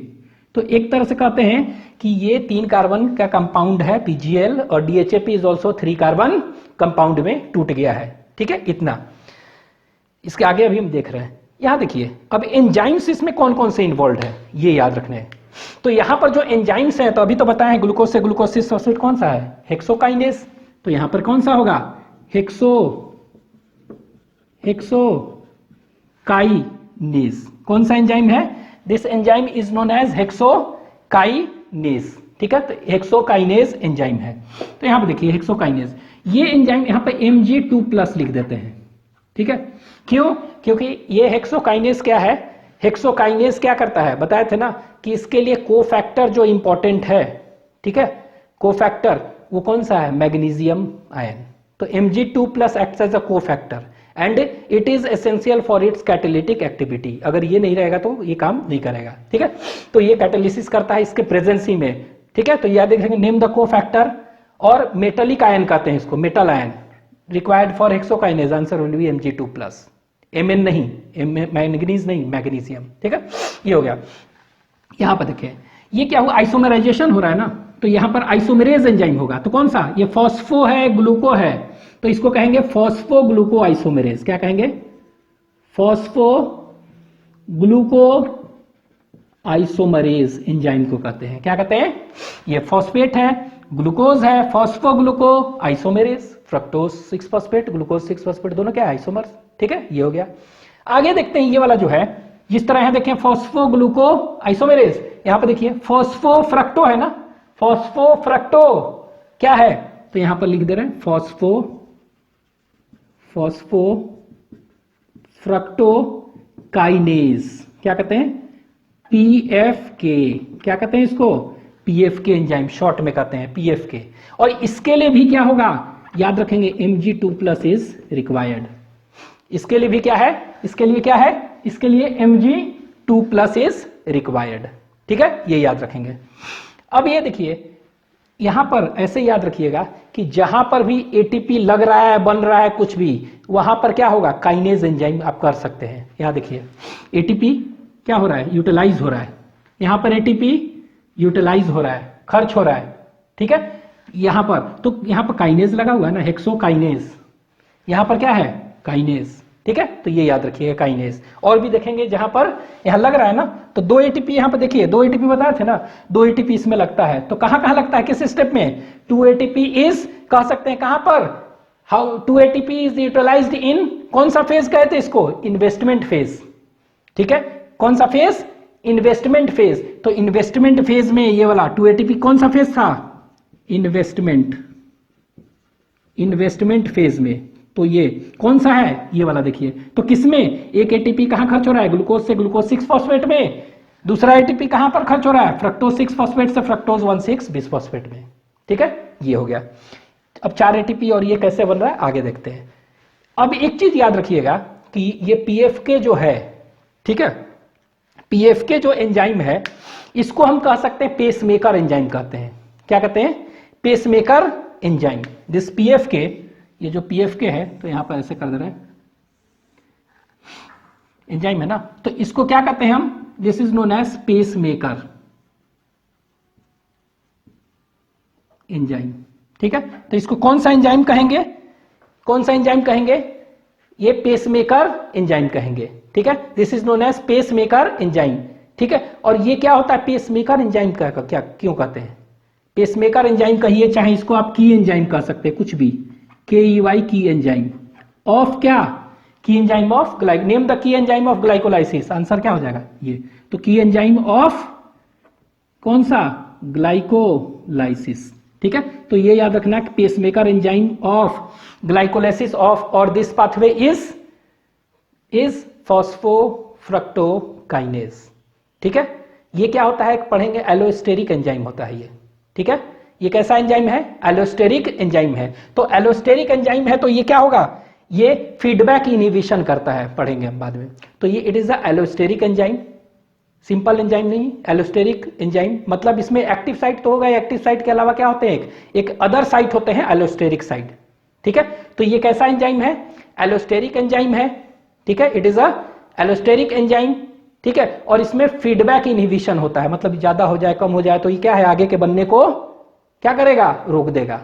तो एक तरह से कहते हैं कि ये 3 कार्बन का कंपाउंड है PgL और DHAP is also 3 carbon compound में टूट गया है। ठीक है, इतना। इसके आगे अभी हम देख रहे हैं, यहां देखिए अब एंजाइम्स इसमें कौन कौन से इन्वॉल्व है ये याद रखने हैं। तो यहां पर जो एंजाइम्स हैं, तो अभी तो बताएं ग्लूकोज से ग्लूकोज 6 फॉस्फेट कौन सा है, हेक्सोकाइनेज। तो यहां पर कौन सा होगा, हेक्सोकाइनेज। कौन सा एंजाइम है, this enzyme is known as hexokinase. ठीक है, तो हेक्सोकाइनेज एंजाइम है। तो यहां पर देखिए हेक्सोकाइनेज, ये एंजाइम यहां पर Mg2+ लिख देते हैं। ठीक है, क्यों, क्योंकि ये हेक्सोकाइनेज क्या है, हेक्सोकाइनेज क्या करता है, बताए थे ना कि इसके लिए कोफैक्टर जो इंपॉर्टेंट है। ठीक है, कोफैक्टर वो कौन सा है, मैग्नीशियम आयन। तो Mg2+ acts as a cofactor and it is essential for its catalytic activity. अगर ये नहीं रहेगा तो ये काम नहीं करेगा। ठीक है, तो ये कैटालिसिस करता है इसके प्रेजेंसी में। ठीक है, तो याद देखेंगे, नेम द कोफैक्टर, और मेटलिक आयन कहते हैं इसको, metal ion required for hexokinase, answer will be Mg2+। Mn नहीं, मैग्नीज नहीं, मैग्नीशियम। ठीक है, ये हो गया। यहां पर देखिए ये क्या हुआ, आइसोमराइजेशन हो रहा है ना, तो यहां पर आइसोमेरेज एंजाइम होगा। तो कौन सा, ये फॉस्फो है, ग्लूको है, तो इसको कहेंगे फॉस्फो ग्लूको आइसोमेरेज। क्या कहेंगे, फॉस्फो ग्लूको आइसोमरेज एंजाइम को कहते हैं। क्या कहते हैं, ये फॉस्फेट है, ग्लूकोज है, phosphoglucoisomerase, fructose 6 phosphate, glucose 6 phosphate, दोनों क्या है, आइसोमर्स। ठीक है, ये हो गया। आगे देखते हैं ये वाला जो है, जिस तरह है देखें, फॉस्फो ग्लूको आइसोमेरेज, यहां पर देखिए फॉस्फो फ्रक्टो है ना, फॉस्फो फ्रक्टो क्या है, तो यहां पर लिख दे रहे हैं फॉस्फो फ्रक्टो काइनेज। क्या कहते हैं, PFK। क्या कहते हैं इसको, PFK एंजाइम शॉर्ट में कहते हैं, PFK। और इसके लिए भी क्या होगा, याद रखेंगे, Mg2+ इज रिक्वायर्ड। इसके लिए भी क्या है, इसके लिए क्या है, इसके लिए Mg2+ इज रिक्वायर्ड। ठीक है, ये याद रखेंगे। अब ये देखिए यहां पर ऐसे याद रखिएगा कि जहां पर भी ATP लग रहा है, बन रहा है कुछ भी, वहां पर क्या होगा, काइनेज एंजाइम आप कर सकते हैं। यहां देखिए ATP क्या हो रहा है, यूटिलाइज हो रहा है, यहां पर ATP यूटिलाइज हो रहा है, खर्च हो रहा है। ठीक है, यहां पर तो यहां पर काइनेज लगा हुआ है ना, हेक्सोकाइनेज, यहां पर क्या है, काइनेज। ठीक है, तो ये याद रखिएगा, काइनेज। और भी देखेंगे जहां पर यहां लग रहा है ना, तो 2 ATP यहां पर देखिए, 2 ATP बताए थे ना, 2 ATP इसमें लगता है। तो कहां कहां लगता है, किस स्टेप में, 2 ATP इज, कह सकते हैं कहां पर, हाउ 2 ATP इज यूटिलाइज्ड इन, कौन सा फेज कहते हैं इसको, इन्वेस्टमेंट फेज। ठीक है, कौन सा फेज, इन्वेस्टमेंट फेज। तो इन्वेस्टमेंट फेज में ये वाला 2 ATP कौन सा फेज था, इन्वेस्टमेंट फेज में। तो ये कौन सा है, ये वाला देखिए। तो किसमें, एक ATP कहां खर्च हो रहा है, ग्लूकोज से ग्लूकोज 6 फॉस्फेट में, दूसरा ATP कहां पर खर्च हो रहा है, फ्रक्टोज 6 फॉस्फेट से फ्रक्टोज 1,6 बिस फॉस्फेट में। ठीक है, ये हो गया। अब 4 ATP और ये कैसे बन रहा है आगे देखते हैं। अब एक चीज याद रखिएगा कि ये PFK जो है, ठीक है, PFK जो एंजाइम है, इसको हम कह सकते हैं पेसमेकर एंजाइम कहते हैं। क्या कहते हैं, पेसमेकर एंजाइम। दिस PFK, ये जो PFK है, तो यहां पर ऐसे कर दे रहे हैं, एंजाइम है ना, तो इसको क्या कहते हैं हम, this is known as pacemaker enzyme. ठीक है, तो इसको कौन सा एंजाइम कहेंगे, कौन सा एंजाइम कहेंगे, ये पेसमेकर एंजाइम कहेंगे। ठीक है, this is known as pacemaker enzyme. ठीक है, और ये क्या होता है, पेसमेकर एंजाइम का क्या क्यों कहते हैं, पेसमेकर एंजाइम कहिए, चाहे इसको आप की एंजाइम कह सकते हैं, कुछ भी, KEY की एंजाइम ऑफ क्या, key enzyme of glyc, name the key enzyme of glycolysis, answer क्या हो जाएगा ये, तो की एंजाइम ऑफ कौन सा, ग्लाइकोलाइसिस। ठीक है, तो ये याद रखना कि pacemaker enzyme of glycolysis of, और दिस पाथवे इज फॉस्फोफ्रक्टोकाइनेज। ठीक है, ये क्या होता है, पढ़ेंगे, एलोस्टेरिक एंजाइम होता है ये। ठीक है, ये कैसा एंजाइम है, एलोस्टेरिक एंजाइम है। तो एलोस्टेरिक एंजाइम है तो ये क्या होगा, ये फीडबैक इनहिबिशन करता है, पढ़ेंगे हम बाद में। तो ये it is a allosteric enzyme, simple enzyme नहीं, एलोस्टेरिक एंजाइम। मतलब इसमें एक्टिव साइट तो होगा, एक्टिव साइट के अलावा क्या होते हैं, एक अदर साइट होते हैं, एलोस्टेरिक साइट। ठीक है, तो ये कैसा एंजाइम है, एलोस्टेरिक एंजाइम है, ठीक है, it is a allosteric enzyme, ठीक है, और इसमें फीडबैक इनहिबिशन होता है, मतलब ज्यादा हो जाए कम हो जाए तो ये क्या है, आगे के बनने को क्या करेगा, रोक देगा,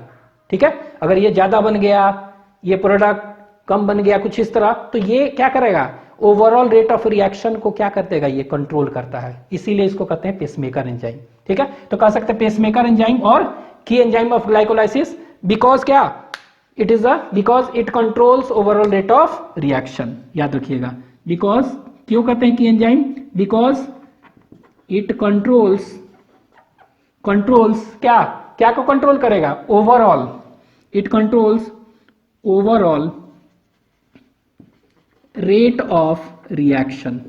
ठीक है। अगर ये ज्यादा बन गया, ये प्रोडक्ट कम बन गया कुछ इस तरह, तो ये क्या करेगा, ओवरऑल रेट ऑफ रिएक्शन को क्या कर देगा, ये कंट्रोल करता है, इसीलिए इसको कहते हैं पेसमेकर एंजाइम, ठीक है। तो कह सकते हैं पेसमेकर एंजाइम और की एंजाइम ऑफ ग्लाइकोलाइसिस, बिकॉज क्या, it is because it controls overall rate of reaction, याद रखिएगा, बिकॉज, क्यों कहते हैं की एंजाइम, बिकॉज इट कंट्रोल्स क्या क्या को कंट्रोल करेगा, overall, it controls overall rate of reaction,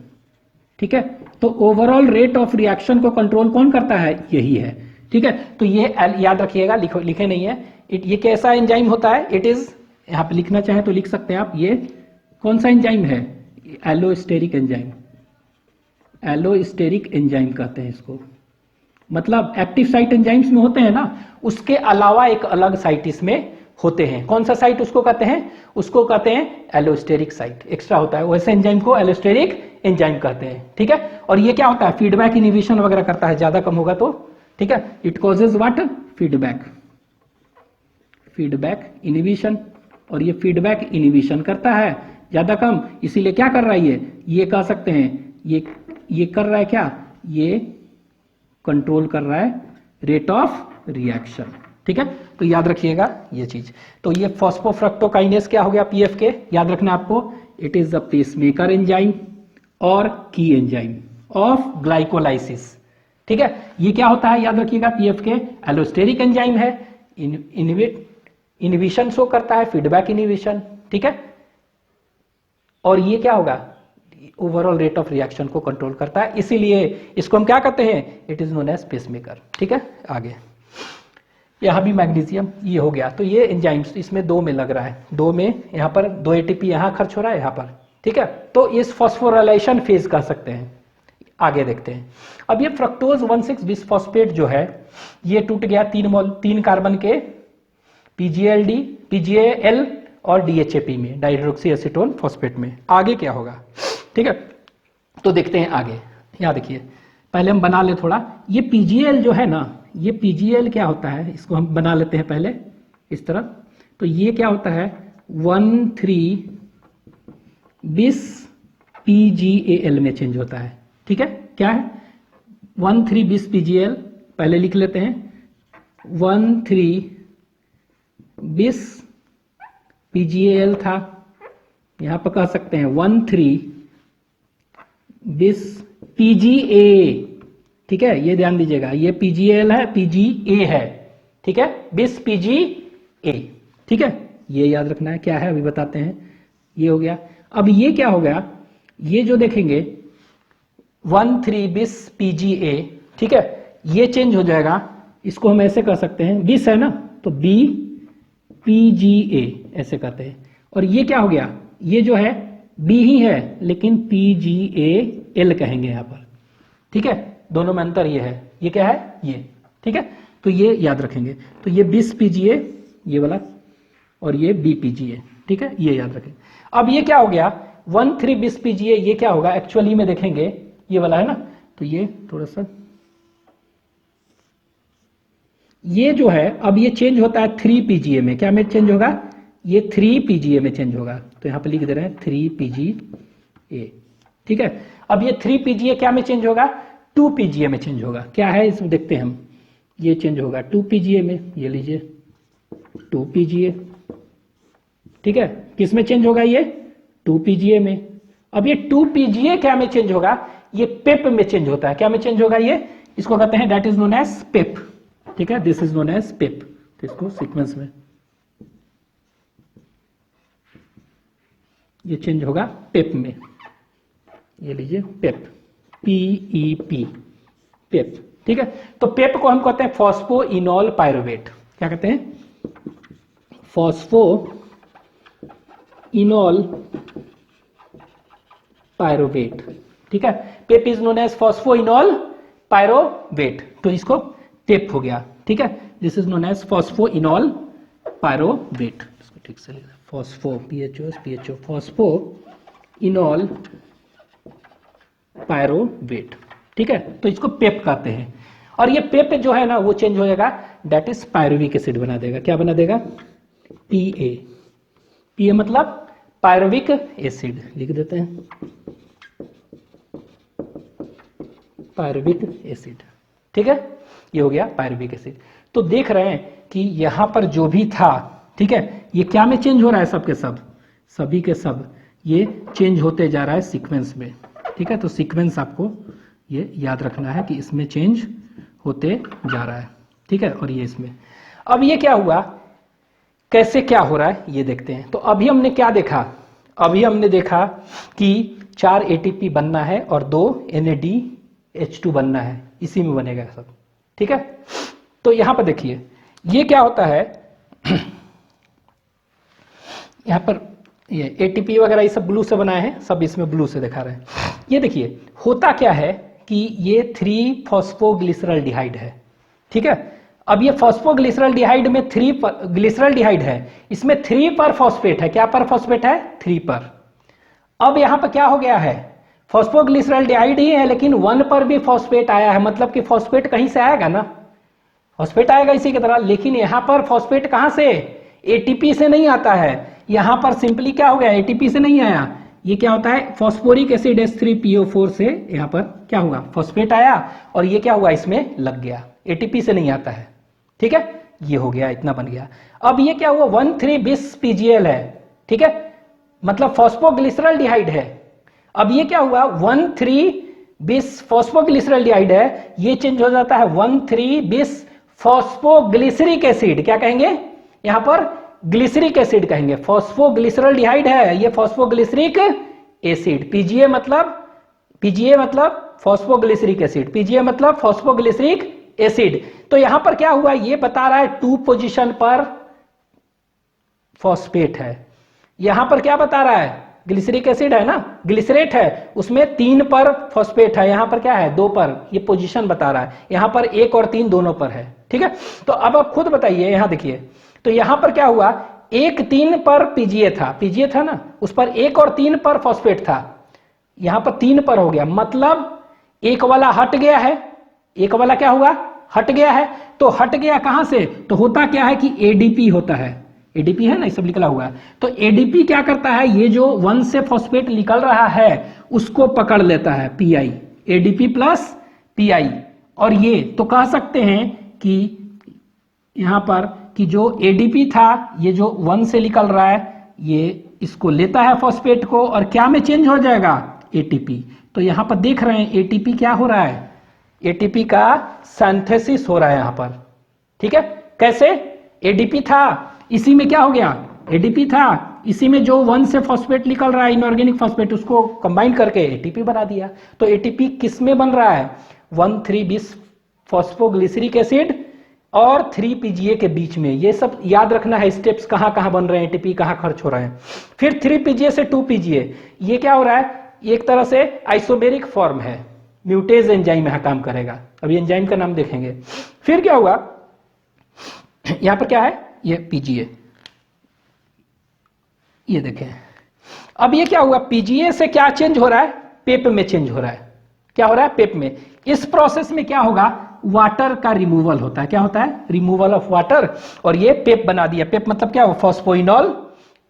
ठीक है। तो ओवरऑल रेट ऑफ रिएक्शन को कंट्रोल कौन करता है, यही है, ठीक है। तो ये याद रखिएगा, लिखे नहीं है, ये कैसा एंजाइम होता है, इट इज, यहां पे लिखना चाहे तो लिख सकते हैं आप, ये कौन सा एंजाइम है, एलोस्टेरिक एंजाइम, एलोस्टेरिक एंजाइम कहते हैं इसको, मतलब एक्टिव साइट एंजाइम्स में होते हैं ना, उसके अलावा एक अलग साइट इसमें होते हैं, कौन सा साइट उसको कहते हैं, उसको कहते हैं एलोस्टेरिक साइट, एक्स्ट्रा होता है, वैसे एंजाइम को एलोस्टेरिक एंजाइम कहते हैं, ठीक है। और ये क्या होता है, फीडबैक इनहिबिशन वगैरह करता है, ज्यादा कम होगा तो, ठीक है, it causes what, feedback inhibition, और ये फीडबैक इनहिबिशन करता है ज्यादा कम, इसीलिए क्या कर रहा है ये कह सकते हैं, ये कर रहा है क्या, ये कंट्रोल कर रहा है रेट ऑफ रिएक्शन, ठीक है। तो याद रखिएगा ये चीज। तो ये फॉस्फोफ्रक्टोकाइनेस क्या हो गया, पीएफ के, याद रखना आपको, it is the pacemaker enzyme और की एंजाइम ऑफ ग्लाइकोलाइसिस, ठीक है। ये क्या होता है, याद रखिएगा, पीएफ के एलोस्टेरिक एंजाइम है, इनहिबिशन शो करता है, फीडबैक इनहिबिशन, ठीक है। और ये क्या होगा, ओवरऑल रेट ऑफ रिएक्शन को कंट्रोल करता है, इसीलिए इसको हम क्या कहते हैं, it is known as pacemaker, ठीक है। आगे यहां भी मैग्नीशियम, ये हो गया। तो ये एंजाइम्स इसमें 2 में लग रहा है, 2 में, यहां पर 2 एटीपी यहां खर्च हो रहा है, यहां पर, ठीक है। तो इस फॉस्फोराइलेशन फेज कह सकते हैं। आगे देखते हैं, अब ये फ्रक्टोज 1,6 बिसफॉस्फेट जो है, ये टूट गया 3 कार्बन के पीजीएल और डीएचएपी में, डाइड्रोक्सी एसीटोन फॉस्फेट में। आगे क्या होगा, ठीक है, तो देखते हैं आगे। यहां देखिए, पहले हम बना ले थोड़ा, ये पीजीएल जो है ना, ये पीजीएल क्या होता है, इसको हम बना लेते हैं पहले इस तरह। तो ये क्या होता है, 1,3 बिस पीजीएल में चेंज होता है, ठीक है। क्या है, 1,3 बिस पीजीएल, पहले लिख लेते हैं, 1,3 बिस पीजीएल था, यहां पर कह सकते हैं 1,3 बिस पीजीए, ठीक है, ये ध्यान दीजिएगा, ये पीजीएल है, पीजीए है, ठीक है, बिस पीजीए, ठीक है, ये याद रखना है, क्या है अभी बताते हैं। ये हो गया। अब ये क्या हो गया, ये जो देखेंगे 1,3 बिस पीजीए, ठीक है, ये चेंज हो जाएगा, इसको हम ऐसे कर सकते हैं, बिस है ना, तो बी पीजीए ऐसे कहते हैं। और ये क्या हो गया, ये जो है बी ही है, लेकिन पीजीएल कहेंगे यहां पर, ठीक है, दोनों में अंतर ये है, ये क्या है, ये, ठीक है। तो ये याद रखेंगे, तो ये बिस पीजीए ये वाला, और ये बी पीजीए, ठीक है, ये याद रखें। अब ये क्या हो गया, 1,3 बिस पीजीए, ये क्या होगा एक्चुअली में देखेंगे, ये वाला है ना, तो ये थोड़ा सा, ये जो है अब ये चेंज होता है 3 पीजीए में, क्या में चेंज होगा, ये 3 पीजीए में चेंज होगा, तो यहां पे लिख दे रहे हैं 3 पीजीए, ठीक है। अब ये 3 पीजीए क्या में चेंज होगा, 2 पीजीए में चेंज होगा, क्या है इसमें देखते हैं हम, ये चेंज होगा 2 पीजीए में, ये लीजिए 2 पीजीए, ठीक है, किस में चेंज होगा, ये 2 पीजीए में। अब ये 2 पीजीए क्या में चेंज होगा, ये पेप में चेंज होता है, क्या में चेंज होगा, ये इसको कहते हैं दैट इज नोन एज पेप, ठीक है, दिस इज नोन एज पेप। तो इसको सीक्वेंस में ये चेंज होगा पेप में, ये लीजिए पेप, पीईपी, पेप, ठीक है। तो पेप को हम कहते हैं फॉस्फोइनॉल पायरुवेट, क्या कहते हैं, फॉस्फोइनॉल पायरुवेट, ठीक है। PEP is known as phosphoenol pyruvate, तो इसको पेप हो गया, ठीक है, this is known as phosphoenol pyruvate, इसको ठीक से लिखना। Phospho, PHO, phosphoenol pyruvate. ठीक है, तो इसको पेप कहते हैं। और ये पेप जो है ना वो चेंज हो जाएगा, दैट इज पायरुविक एसिड बना देगा। क्या बना देगा? PA मतलब पायरुविक एसिड, लिख देते हैं पायरुविक एसिड। ठीक है, ये हो गया पायरुविक एसिड। तो देख रहे हैं कि यहां पर जो भी था, ठीक है, ये क्या में चेंज हो रहा है? सब के सब, सभी के सब ये चेंज होते जा रहा है सीक्वेंस में। ठीक है, तो सीक्वेंस आपको ये याद रखना है कि इसमें चेंज होते जा रहा है। ठीक है, और ये इसमें अब ये क्या हुआ, कैसे क्या हो रहा है ये देखते हैं। तो अभी हमने क्या देखा? अभी हमने देखा कि 4 ATP बनना है और 2 NADH2 बनना है, इसी में बनेगा सब। ठीक है, तो यहां पर देखिए ये क्या होता है यहां पर ये ATP वगैरह ये सब ब्लू से बनाए हैं, सब इसमें ब्लू से दिखा रहे हैं। ये देखिए होता क्या है कि ये 3-फॉस्फोग्लिसरॉल्डिहाइड है। ठीक है, अब ये फॉस्फोग्लिसरॉल्डिहाइड में 3 ग्लिसरॉल्डिहाइड है, इसमें 3 पर फॉस्फेट है। क्या पर फॉस्फेट है? 3 पर। अब यहां पर क्या हो गया है, फॉस्फोग्लिसरॉल्डिहाइड ही है लेकिन 1 पर भी फॉस्फेट आया है, मतलब कि फॉस्फेट कहीं से आएगा ना, फॉस्फेट आएगा इसी की तरह। लेकिन यहां पर फॉस्फेट कहां से? ATP से नहीं आता है। यहां पर सिंपली क्या हो गया, ATP से नहीं आया, ये क्या होता है, फॉस्फोरिक एसिड H3PO4 से यहां पर क्या हुआ, फॉस्फेट आया और ये क्या हुआ, इसमें लग गया। ATP से नहीं आता है। ठीक है, ये हो गया, इतना बन गया। अब ये क्या हुआ, 1,3-bis PGL है। ठीक है, मतलब फॉस्फोग्लिसरॉल्डिहाइड है। अब ये क्या हुआ, 1,3-bis फॉस्फोग्लिसरॉल्डिहाइड है, ये चेंज हो जाता है 1,3-bis फॉस्फोग्लिसरिक एसिड। क्या कहेंगे यहां पर? ग्लिसरिक एसिड कहेंगे। फॉस्फोग्लिसरॉल्डिहाइड है, ये फॉस्फोग्लिसरिक एसिड। PGA मतलब फॉस्फोग्लिसरिक एसिड, PGA मतलब फॉस्फोग्लिसरिक एसिड। तो यहां पर क्या हुआ, ये बता रहा है 2 पोजीशन पर फॉस्फेट है। यहां पर क्या बता रहा है, ग्लिसरिक एसिड है ना, ग्लिसरेट है, उसमें 3 पर फॉस्फेट है, यहां पर क्या है, 2 पर। ये पोजीशन बता रहा है, यहां पर 1 और 3 दोनों पर है। ठीक है, तो अब आप खुद बताइए, यहां देखिए, तो यहां पर क्या हुआ, 1-3 पर PGA था ना, उस पर 1 और 3 पर फॉस्फेट था, यहां पर 3 पर हो गया, मतलब 1 वाला हट गया है, 1 वाला क्या हुआ, हट गया है। तो हट गया कहां से, तो होता क्या है कि ADP होता है, ADP है ना, सब निकला हुआ है। तो ADP क्या करता है, ये जो 1 से फॉस्फेट निकल रहा है उसको पकड़ लेता है, PI, ADP प्लस PI। और ये तो कह सकते हैं कि यहां पर कि जो ADP था, ये जो 1 से निकल रहा है, ये इसको लेता है फॉस्फेट को और क्या में चेंज हो जाएगा, ATP। तो यहां पर देख रहे हैं ATP क्या हो रहा है, ATP का सिंथेसिस हो रहा है यहां पर। ठीक है, कैसे, ADP था, इसी में क्या हो गया, ADP था, इसी में जो 1 से फॉस्फेट निकल रहा है, इनऑर्गेनिक फॉस्फेट, उसको कंबाइन करके ATP बना दिया। तो ATP किस में बन रहा है, 1,3-bis फॉस्फोग्लिसरिक एसिड और 3 PGA के बीच में। ये सब याद रखना है, स्टेप्स कहां कहां बन रहे हैं, ATP कहां खर्च हो रहे हैं। फिर 3 PGA से 2 PGA, ये क्या हो रहा है, एक तरह से आइसोमेरिक फॉर्म है, म्यूटेज एंजाइम यहां काम करेगा, अभी एंजाइम का नाम देखेंगे। फिर क्या हुआ, यहां पर क्या है, ये PGA, ये देखें। अब ये क्या हुआ, PGA से क्या चेंज हो रहा है, पेप में चेंज हो रहा है। क्या हो रहा है, पेप में। इस प्रोसेस में क्या होगा, वाटर का रिमूवल होता है। क्या होता है, रिमूवल ऑफ वाटर, और ये पेप बना दिया। पेप मतलब क्या, फॉस्फोइनॉल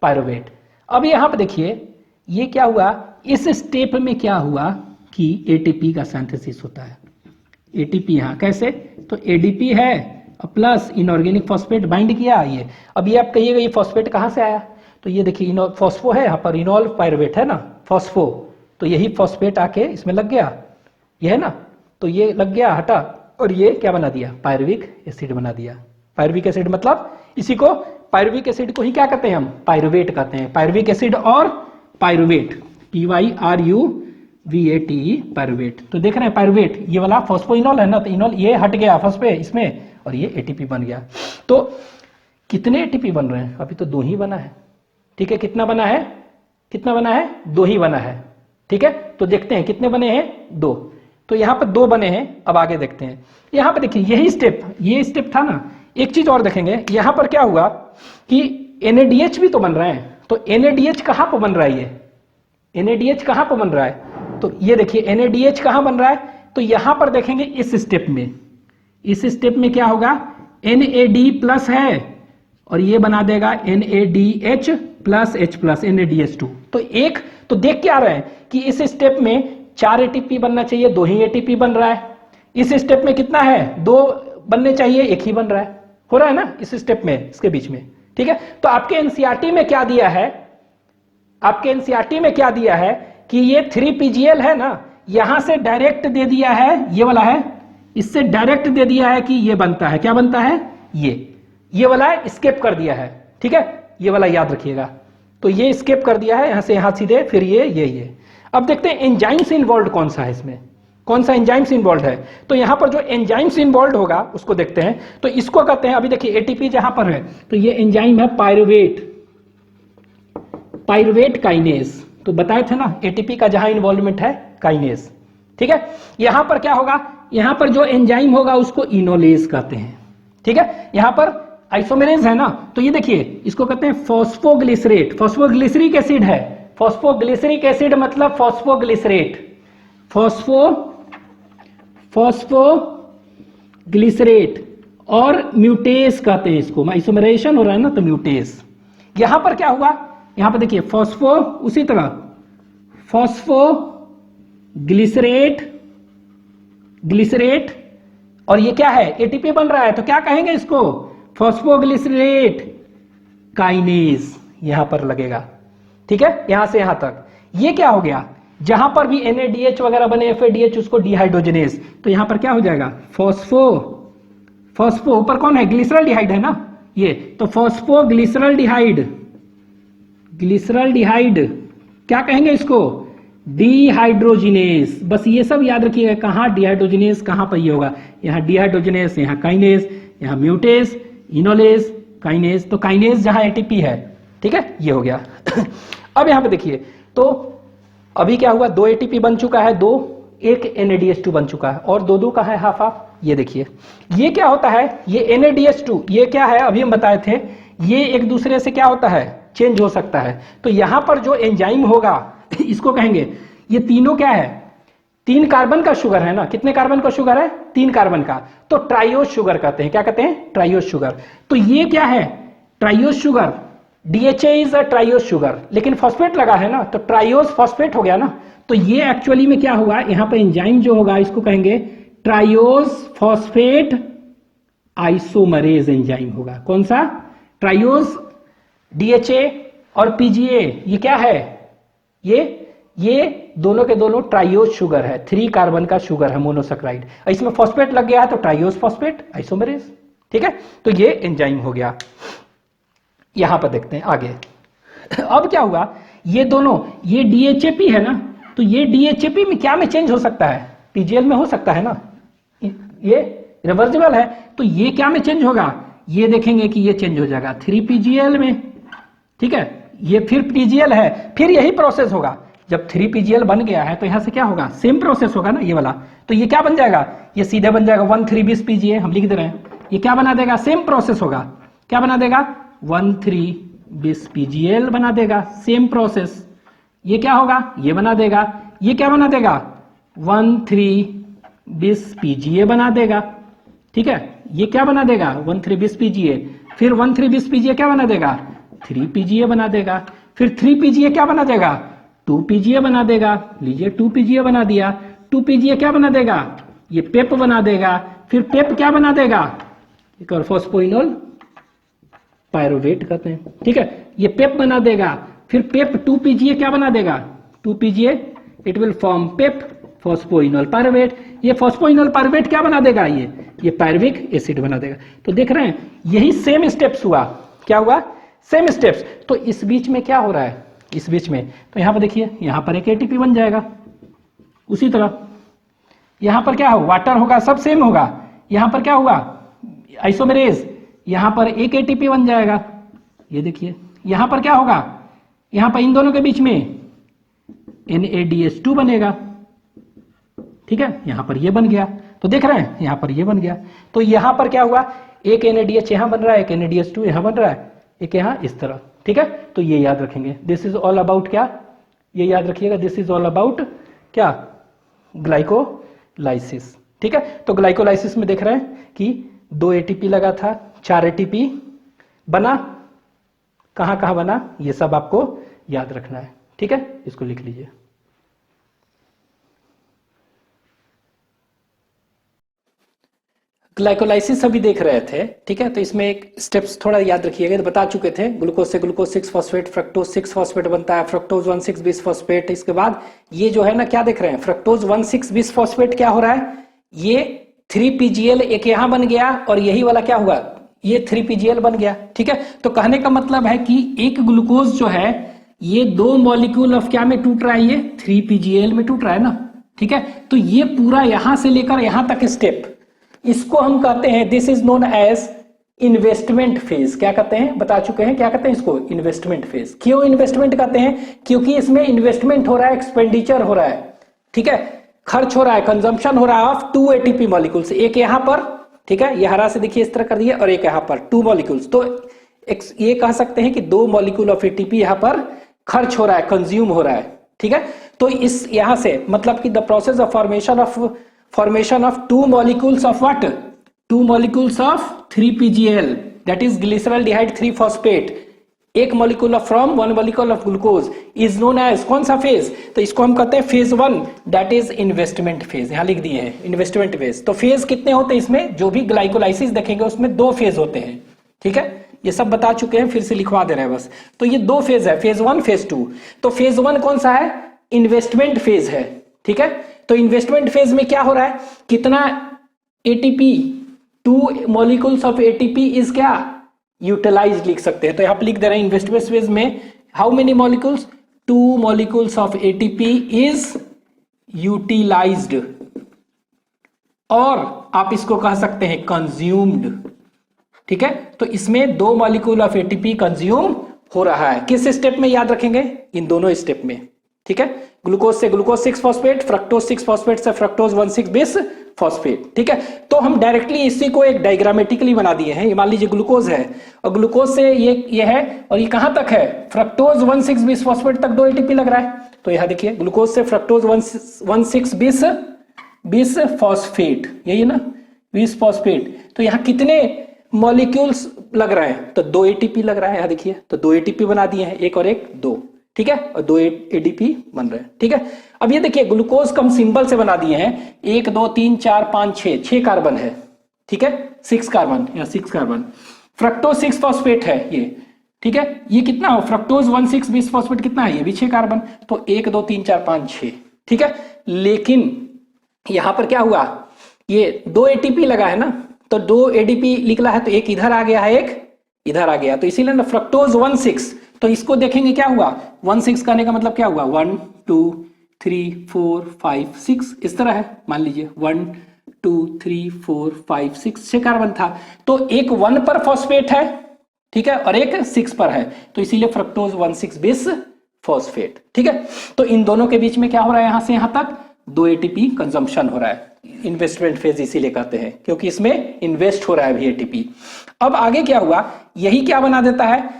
पायरुवेट। अब यहां पर देखिए ये क्या हुआ, इस स्टेप में क्या हुआ कि ATP का सिंथेसिस होता है। ATP यहां कैसे, तो ADP है प्लस इनऑर्गेनिक फॉस्फेट बाइंड किया ये। अब ये आप कहिएगा ये फॉस्फेट कहां से आया, तो ये देखिए फॉस्फो है, यहां पर इनॉल पायरुवेट है ना, फॉस्फो, तो यही फॉस्फेट आके इसमें लग गया, ये है ना, तो ये लग गया, हटा, और ये क्या बना दिया, पायरुविक एसिड बना दिया। पायरुविक एसिड मतलब इसी को, पायरुविक एसिड को ही क्या कहते हैं हम, पायरुवेट कहते हैं। पायरुविक एसिड और पायरुवेट, PYRUVATE, पायरुवेट। तो देख रहे हैं पायरुवेट, ये वाला फॉस्फोइनॉल है ना, तो इनॉल ये हट गया फॉस्फेट इसमें, और ये ATP बन गया। तो कितने ATP बन रहे हैं, अभी तो 2 ही बना है। ठीक है, कितना बना है, 2 ही बना है। ठीक है, तो देखते हैं कितने बने हैं, 2। तो यहां पर 2 बने हैं। अब आगे देखते हैं, यहां पर देखिए यही स्टेप, ये स्टेप था ना। एक चीज और देखेंगे, यहां पर क्या हुआ कि NADH भी तो बन रहे हैं, तो NADH कहां पर बन रहा है? ये NADH कहां पर बन रहा है? तो ये देखिए NADH कहां बन रहा है, तो यहां पर देखेंगे इस स्टेप में, इस स्टेप में क्या होगा, NAD प्लस है और ये बना देगा NADH plus H plus NADH2। तो एक तो देख क्या रहे हैं कि इस स्टेप में 4 ATP बनना चाहिए, 2 ही ATP बन रहा है। इस स्टेप में कितना है, 2 बनने चाहिए, 1 ही बन रहा है, हो रहा है ना इस स्टेप में, इसके बीच में। ठीक है, तो आपके एनसीईआरटी में क्या दिया है, आपके एनसीईआरटी में क्या दिया है कि ये 3PGL है ना, यहां से डायरेक्ट दे दिया है, ये वाला है, इससे डायरेक्ट दे दिया है कि ये बनता है, क्या बनता है, ये वाला स्केप कर दिया है। ठीक है, ये वाला याद रखिएगा, तो ये स्केप कर दिया है यहां से यहां सीधे, फिर ये। अब देखते हैं एंजाइम्स इन्वॉल्व कौन सा है इसमें, कौन सा एंजाइम्स इन्वॉल्व है। तो यहां पर जो एंजाइम्स इन्वॉल्व होगा उसको देखते हैं। तो इसको कहते हैं, अभी देखिए एटीपी जहां पर है तो ये एंजाइम है पाइरुवेट काइनेज। तो बताए थे ना एटीपी का जहां इन्वॉल्वमेंट है काइनेज। ठीक है, यहां पर क्या होगा, यहां पर जो एंजाइम होगा उसको इनोलेज कहते हैं। ठीक है, यहां पर आइसोमेरेज है ना, तो ये देखिए इसको कहते हैं फॉस्फोग्लिसरेट। फॉस्फोग्लिसरिक एसिड है, फॉस्फोग्लिसरिक एसिड मतलब फॉस्फोग्लिसरेट, फॉस्फोग्लिसरेट और म्यूटेस कहते हैं इसको, आइसोमरेशन हो रहा है ना तो म्यूटेस। यहां पर क्या हुआ, यहां पर देखिए फॉस्फो, उसी तरह ग्लिसरेट और ये क्या है, एटीपी बन रहा है, तो क्या कहेंगे इसको, फॉस्फोग्लिसरेट काइनेज यहां पर लगेगा। ठीक है, यहां से यहां तक ये क्या हो गया, जहां पर भी NADH वगैरह बने FADH उसको डिहाइड्रोजनेज, तो यहां पर क्या हो जाएगा, फॉस्फो ऊपर कौन है, ग्लिसरल्डिहाइड है ना ये, तो फॉस्फोग्लिसरल्डिहाइड क्या कहेंगे इसको, डिहाइड्रोजिनेज। बस ये सब याद रखिएगा, कहां डिहाइड्रोजिनेज, कहां पर ये होगा, यहां डिहाइड्रोजिनेज, यहां काइनेज, यहां म्यूटेज, इनोलेज, काइनेज। तो काइनेज जहां एटीपी है, ठीक है, ये हो गया। अब यहां पे देखिए, तो अभी क्या हुआ, 2 एटीपी बन चुका है, 1 NADH2 बन चुका है और 2 का है हाफ हाफ। ये देखिए ये क्या होता है, ये NADH2 ये क्या है, अभी हम बताए थे, ये एक दूसरे से क्या होता है, चेंज हो सकता है। तो यहां पर जो एंजाइम होगा इसको कहेंगे, ये तीनों क्या है, 3 कार्बन का शुगर है ना, कितने कार्बन का शुगर है, 3 कार्बन का, तो ट्राइयोज शुगर कहते हैं। क्या कहते हैं, ट्राइयोज शुगर। तो ये क्या है, triose sugar, DHA is a triose sugar, लेकिन फॉस्फेट लगा है ना, तो ट्राइयोज फॉस्फेट हो गया ना। तो ये एक्चुअली में क्या हुआ, यहां पर एंजाइम जो होगा इसको कहेंगे ट्राइयोज फॉस्फेट आइसोमरेज एंजाइम होगा। कौन सा, ट्राइयोज, DHA और PGA, ये क्या है, ये दोनों के दोनों ट्राइयोज शुगर है, 3 कार्बन का शुगर है, मोनोसैकेराइड। इसमें फॉस्फेट लग गया है तो ट्राइयोज फॉस्फेट आइसोमरेज। ठीक है, तो ये एंजाइम हो गया। यहां पर देखते हैं आगे। अब क्या हुआ, ये दोनों, ये DHAP है ना, तो ये DHAP में क्या में चेंज हो सकता है, PGL में हो सकता है ना, ये रिवर्सिबल है, तो ये क्या में चेंज होगा, ये देखेंगे कि ये चेंज हो जाएगा 3PGL में। ठीक है, ये फिर PGL है, फिर यही प्रोसेस होगा, जब 3PGL बन गया है तो यहां से क्या होगा, सेम प्रोसेस होगा ना ये वाला, तो ये क्या बन जाएगा, ये सीधे बन जाएगा 1,3,20 PGA, हम लिख दे रहे हैं, ये क्या बना देगा, सेम प्रोसेस होगा, क्या बना देगा, 1,3,20 PGL बना देगा, सेम प्रोसेस। ये क्या होगा, ये बना देगा, ये क्या बना देगा, 1,3,20 PGA बना देगा। ठीक है, ये क्या बना देगा, 1,3,20 PGA, फिर 1,3,20 PGA क्या बना देगा, 3 PGA बना देगा, फिर 3 PGA क्या बना देगा, 2 PGA बना देगा। लीजिए 2 PGA बना दिया, 2 PGA क्या बना देगा, ये पेप बना देगा, फिर पेप क्या बना देगा, एक और फॉस्फोइनोल पायरुवेट कहते हैं। ठीक है, ये पेप बना देगा, फिर पेप 2 PGA क्या बना देगा, 2 PGA it will form Pep phosphoenol pyruvate. ये फॉस्फोइनोल पायरुवेट क्या बना देगा, ये पायरुविक एसिड बना देगा। तो देख रहे हैं यही सेम स्टेप्स हुआ, क्या हुआ, सेम स्टेप्स। तो इस बीच में क्या हो रहा है, इस बीच में, तो यहां पर देखिए, यहां पर एक एटीपी बन जाएगा, उसी तरह यहां पर क्या हो, वाटर होगा, सब सेम होगा। यहां पर क्या हुआ, आइसोमेरेज, यहां पर एक एटीपी बन जाएगा। ये देखिए यहां पर क्या होगा, यहां पर इन दोनों के बीच में NADH2 बनेगा। ठीक है, यहां पर ये बन गया, तो देख रहे हैं यहां पर ये बन गया। तो यहां पर क्या हुआ, एक NADH यहां बन रहा है, एक NADH2 यहां बन रहा है, एक यहां इस तरह। ठीक है, तो ये याद रखेंगे। दिस इज ऑल अबाउट क्या, ये याद रखिएगा, दिस इज ऑल अबाउट क्या, ग्लाइकोलाइसिस। ठीक है, तो ग्लाइकोलाइसिस में देख रहे हैं कि 2 एटीपी लगा था, 4 एटीपी बना, कहां कहां बना, ये सब आपको याद रखना है। ठीक है, इसको लिख लीजिए। ग्लाइकोलाइसिस अभी देख रहे थे, ठीक है, तो इसमें एक स्टेप्स थोड़ा याद रखिएगा, तो बता चुके थे, ग्लूकोज से ग्लूकोज 6 फॉस्फेट, फ्रक्टोज 6 फॉस्फेट बनता है, फ्रक्टोज 1,6 बिस फॉस्फेट। इसके बाद ये जो है ना, क्या देख रहे हैं, फ्रक्टोज 1,6 बिस फॉस्फेट क्या हो रहा है, ये 3PGL एक यहां बन गया और यही वाला क्या हुआ, ये 3PGL बन गया। ठीक है, तो कहने का मतलब है कि एक ग्लूकोज जो है ये 2 मॉलिक्यूल ऑफ क्या में टूट रहा है, ये 3PGL में टूट रहा है ना। ठीक है, तो ये पूरा यहां से लेकर यहां तक स्टेप, इसको हम कहते हैं, this is known as investment phase. क्या कहते हैं, बता चुके हैं, क्या कहते हैं इसको, इन्वेस्टमेंट फेज। क्यों इन्वेस्टमेंट कहते हैं, क्योंकि इसमें इन्वेस्टमेंट हो रहा है, एक्सपेंडिचर हो रहा है, ठीक है, खर्च हो रहा है, कंजम्पशन हो रहा है ऑफ 2 एटीपी मॉलिक्यूल्स, एक यहां पर, ठीक है, ये हरा से देखिए इस तरह कर दिया, और एक यहां पर 2 मॉलिक्यूल्स। तो ये कह सकते हैं कि 2 मॉलिक्यूल ऑफ एटीपी यहां पर खर्च हो रहा है, कंज्यूम हो रहा है। ठीक है, तो इस यहां से मतलब कि the process of formation of 2 molecules of what, 2 molecules of 3PGL, that is glyceraldehyde 3 phosphate, एक molecule of from 1 molecule of glucose is known as कौन सा फेज, तो इसको हम कहते हैं phase 1, that is investment phase. यहां लिख दिए हैं इन्वेस्टमेंट फेज। तो फेज कितने होते हैं इसमें, जो भी ग्लाइकोलाइसिस देखेंगे उसमें 2 फेज होते हैं। ठीक है, ये सब बता चुके हैं, फिर से लिखवा दे रहे हैं बस। तो ये 2 फेज है, फेज 1 फेज 2। तो फेज 1 कौन सा है, इन्वेस्टमेंट फेज है। ठीक है, तो इन्वेस्टमेंट फेज में क्या हो रहा है, कितना ATP, 2 molecules of ATP is क्या, यूटिलाइज लिख सकते हैं। तो यहां पर लिख दे रहे हैं इन्वेस्टमेंट फेज में how many molecules, 2 molecules of ATP is utilized, और आप इसको कह सकते हैं कंज्यूम्ड। ठीक है, तो इसमें 2 मॉलिक्यूल ऑफ एटीपी कंज्यूम हो रहा है। किस स्टेप में याद रखेंगे, इन दोनों स्टेप में। ठीक है, ग्लूकोज से ग्लूकोज 6 फॉस्फेट, फ्रक्टोज 6 फॉस्फेट से फ्रक्टोज 1,6 बिस फॉस्फेट। ठीक है, तो हम डायरेक्टली इसी को एक डायग्रामेटिकली बना दिए हैं। ये मान लीजिए ग्लूकोज है, और ग्लूकोज से ये है, और ये कहां तक है, फ्रक्टोज 1,6 बिस फॉस्फेट तक 2 एटीपी लग रहा है। तो यहां देखिए ग्लूकोज से फ्रक्टोज 1,6 बिस फॉस्फेट, यही है ना, बिस फॉस्फेट। तो यहां कितने मॉलिक्यूल्स लग रहे हैं, तो 2 एटीपी लग रहा है। यहां देखिए, तो 2 एटीपी बना दिए हैं, एक और एक 2। ठीक है, और 2 एडीपी बन रहे हैं। ठीक है, अब ये देखिए ग्लूकोज कम सिंबल से बना दिए हैं, 1 2 3 4 5 6 कार्बन है। ठीक है, 6 कार्बन या 6 कार्बन। फ्रक्टोज 6 फॉस्फेट है ये। ठीक है, ये कितना हो, फ्रक्टोज 1,6 बिस फॉस्फेट कितना है, ये भी 6 कार्बन। तो 1 2 3 4 5 6। ठीक है, लेकिन यहां पर क्या हुआ, ये 2 एटीपी लगा है ना, तो 2 एडीपी निकला है, तो एक इधर आ गया है, एक इधर आ गया, तो इसीलिए ना फ्रक्टोज 1,6। तो इसको देखेंगे क्या हुआ, 1,6 करने का मतलब क्या हुआ, 1 2 3 4 5 6 इस तरह है। मान लीजिए 1 2 3 4 5 6 कार्बन था, तो एक 1 पर फॉस्फेट है, ठीक है, और एक 6 पर है, तो इसीलिए फ्रक्टोज 1,6 बिस फॉस्फेट। ठीक है, तो इन दोनों के बीच में क्या हो रहा है, यहां से यहां तक 2 एटीपी कंजम्पशन हो रहा है। इन्वेस्टमेंट फेज इसीलिए कहते हैं, क्योंकि इसमें इन्वेस्ट हो रहा है अभी एटीपी। अब आगे क्या हुआ, यही क्या बना देता है,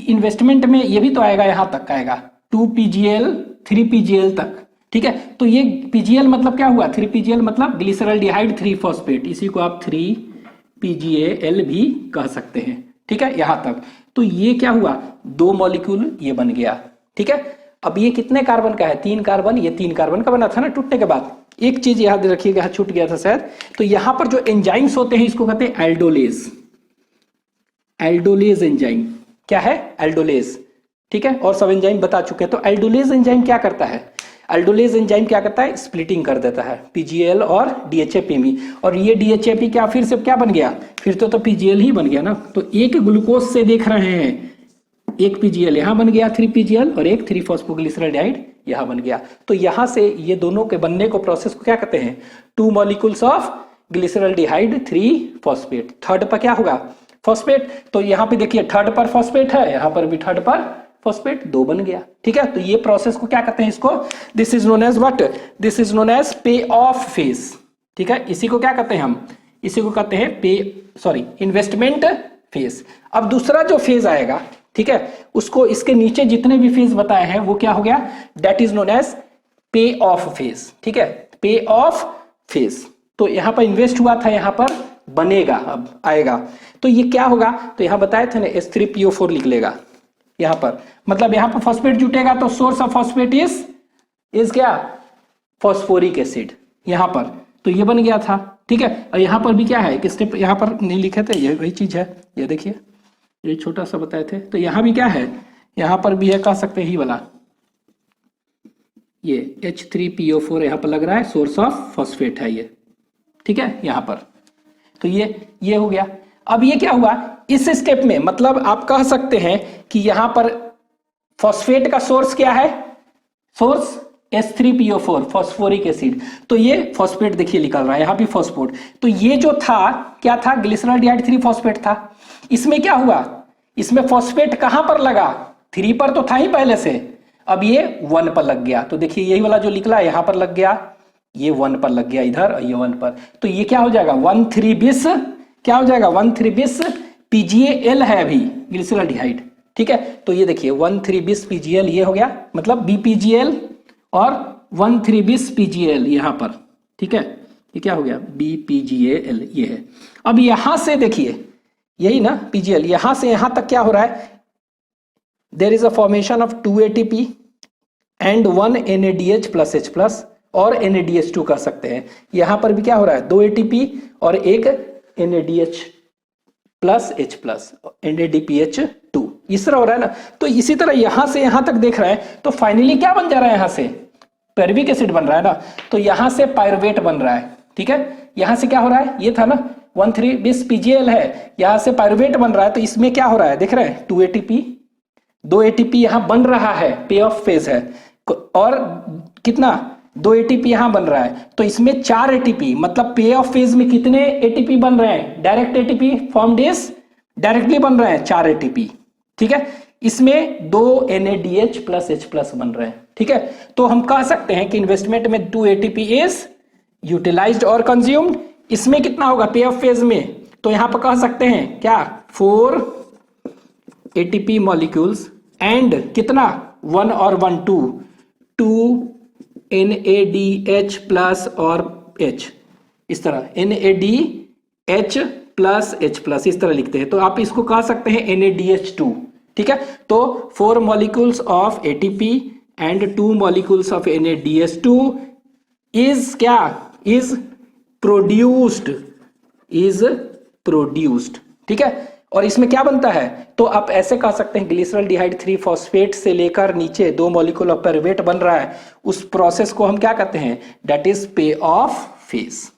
इन्वेस्टमेंट में ये भी तो आएगा, यहां तक आएगा 2PGL 3PGL तक। ठीक है, तो ये PGL मतलब क्या हुआ, 3PGL मतलब ग्लिसरल्डिहाइड 3 फॉस्फेट, इसी को आप 3PGAL भी कह सकते हैं। ठीक है, यहां तक, तो ये क्या हुआ, 2 मॉलिक्यूल ये बन गया। ठीक है, अब ये कितने कार्बन का है, 3 कार्बन, ये 3 कार्बन का बना था ना टूटने के बाद। एक चीज याद रखिएगा, छूट गया था शायद, तो यहां पर जो एंजाइम्स होते हैं इसको कहते हैं एल्डोलेज। एल्डोलेज एंजाइम क्या है, एल्डोलेज। ठीक है, और सब एंजाइम बता चुके हैं। तो एल्डोलेज एंजाइम क्या करता है, एल्डोलेज एंजाइम क्या करता है, स्प्लिटिंग कर देता है PGL और DHAP में, और ये DHAP क्या फिर से क्या बन गया, फिर तो PGL ही बन गया ना। तो एक ग्लूकोज से देख रहे हैं, एक PGL यहां बन गया 3PGL, और एक 3 फॉस्फोग्लिसराइडाइड यहां बन गया। तो यहां से ये दोनों के बनने को प्रोसेस को क्या कहते हैं, 2 molecules of glyceraldehyde 3 phosphate. Third पर क्या होगा, फॉस्फेट। तो यहां पे देखिए थर्ड पर फॉस्फेट है, यहां पर भी थर्ड पर फॉस्फेट, 2 बन गया। ठीक है, तो ये प्रोसेस को क्या कहते हैं, इसको this is known as what, this is known as pay off phase. ठीक है, इसी को क्या कहते हैं हम, इसी को कहते हैं इन्वेस्टमेंट फेज। अब दूसरा जो फेज आएगा ठीक है, उसको इसके नीचे जितने भी फेज बताए हैं वो क्या हो गया, that is known as pay off phase. ठीक है, पे ऑफ फेज। तो यहां पर इन्वेस्ट हुआ था, यहां पर बनेगा, अब आएगा तो ये क्या होगा, तो यहां बताए थे ना H3PO4 लिख लेगा यहां पर, मतलब यहां पर फॉस्फेट जुटेगा तो सोर्स ऑफ फॉस्फेट इज क्या, फॉस्फोरिक एसिड यहां पर, तो ये बन गया था। ठीक है, और यहां पर भी क्या है, एक स्टेप यहां पर नहीं लिखे थे, ये वही चीज है, ये देखिए ये छोटा सा बताए थे, तो यहां भी क्या है, यहां पर भी है, कह सकते हैं ही वाला, ये H3PO4 यहां पर लग रहा है, सोर्स ऑफ फॉस्फेट है ये। ठीक है, यहां पर तो ये हो गया। अब ये क्या हुआ इस स्टेप में, मतलब आप कह सकते हैं कि यहां पर फॉस्फेट का सोर्स क्या है, सोर्स H3PO4 फॉस्फोरिक एसिड, तो ये फॉस्फेट देखिए निकल रहा है, यहां भी फॉस्फोट, तो ये जो था क्या था, ग्लिसरॉल्डिहाइड 3 फॉस्फेट था। इसमें क्या हुआ, इसमें फॉस्फेट कहां पर लगा, 3 पर तो था ही पहले से, अब ये 1 पर लग गया, तो देखिए यही वाला जो निकला यहां पर लग गया, ये 1 पर लग गया इधर, और ये 1 पर, तो ये क्या हो जाएगा 1,3-bis, क्या हो जाएगा 1,3-bis PgAl है अभी ग्लिसरॉल्डिहाइड। ठीक है, तो ये देखिए 1,3-bis PgAl ये हो गया, मतलब BPgL और 1,3-bis PgAl यहां पर। ठीक है, ये क्या हो गया BPgAl ये है। अब यहां से देखिए यही ना PgL, यहां से यहां तक क्या हो रहा है, there is a formation of 2 ATP and 1 NADH plus H plus और NADH2 कर सकते हैं। यहां पर भी क्या हो रहा है 2 ATP और एक NADH plus H plus NADPH2 इस तरह हो रहा है ना। तो इसी तरह यहां से यहां तक देख रहे हैं तो फाइनली क्या बन जा रहा है, यहां से पैरविक एसिड बन रहा है ना, तो यहां से पायरुवेट बन रहा है। ठीक है, यहां से क्या हो रहा है, ये था ना 1,3-bis PgAl है, यहां से पायरुवेट बन रहा है, तो इसमें क्या हो रहा है देख रहे हैं 2 ATP 2 ATP यहां बन रहा है, पे ऑफ फेज है, और कितना 2 ATP यहां बन रहा है, तो इसमें 4 ATP, मतलब पे ऑफ फेज में कितने ATP बन रहे हैं, direct ATP formed is directly बन रहे हैं 4 ATP। ठीक है, इसमें 2 NADH प्लस H प्लस बन रहे हैं। ठीक है, तो हम कह सकते हैं कि इन्वेस्टमेंट में 2 ATP इज यूटिलाइज्ड और कंज्यूम्ड। इसमें कितना होगा पे ऑफ फेज में, तो यहां पर कह सकते हैं क्या 4 ATP मॉलिक्यूल्स एंड कितना 1 और 1 2 NADH प्लस और H, इस तरह NADH प्लस H प्लस इस तरह लिखते हैं, तो आप इसको कह सकते हैं NADH2। ठीक है, तो 4 molecules of ATP and 2 molecules of NADH2 is क्या, इज प्रोड्यूस्ड। ठीक है, और इसमें क्या बनता है, तो आप ऐसे कह सकते हैं ग्लिसरॉल्डिहाइड 3 फॉस्फेट से लेकर नीचे 2 मॉलिक्यूल ऑफ पायरुवेट बन रहा है, उस प्रोसेस को हम क्या कहते हैं, दैट इज पे ऑफ फेज।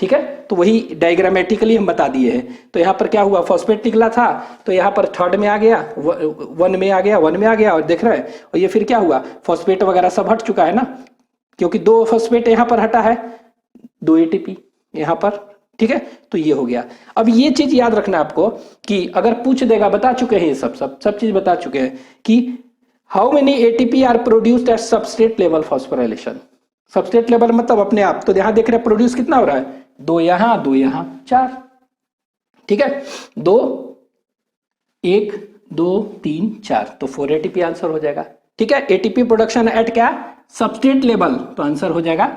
ठीक है, तो वही डायग्रामेटिकली हम बता दिए हैं। तो यहाँ पर क्या हुआ, फॉस्फेट निकला था तो यहाँ पर 3rd में आ गया, 1 में आ गया, 1 में आ गया, और देख रहे हैं, और ये फिर क्या हुआ, फॉस्फेट वगैरह सब हट चुका है ना, क्योंकि 2 फॉस्फेट यहाँ पर हटा है, 2 ATP यहाँ पर। ठीक है, तो ये हो गया। अब ये चीज याद रखना आपको कि अगर पूछ देगा, बता चुके हैं ये सब चीज बता चुके हैं कि how many ATP are produced at substrate level phosphorylation. Substrate level मतलब अपने आप, तो यहां देख रहे हैं प्रोड्यूस कितना हो रहा है, 2 यहां 2 यहां 4। ठीक है, 2 1 2 3 4, तो 4 ATP आंसर हो जाएगा। ठीक है, ATP प्रोडक्शन एट क्या, सबस्ट्रेट लेवल, तो आंसर हो जाएगा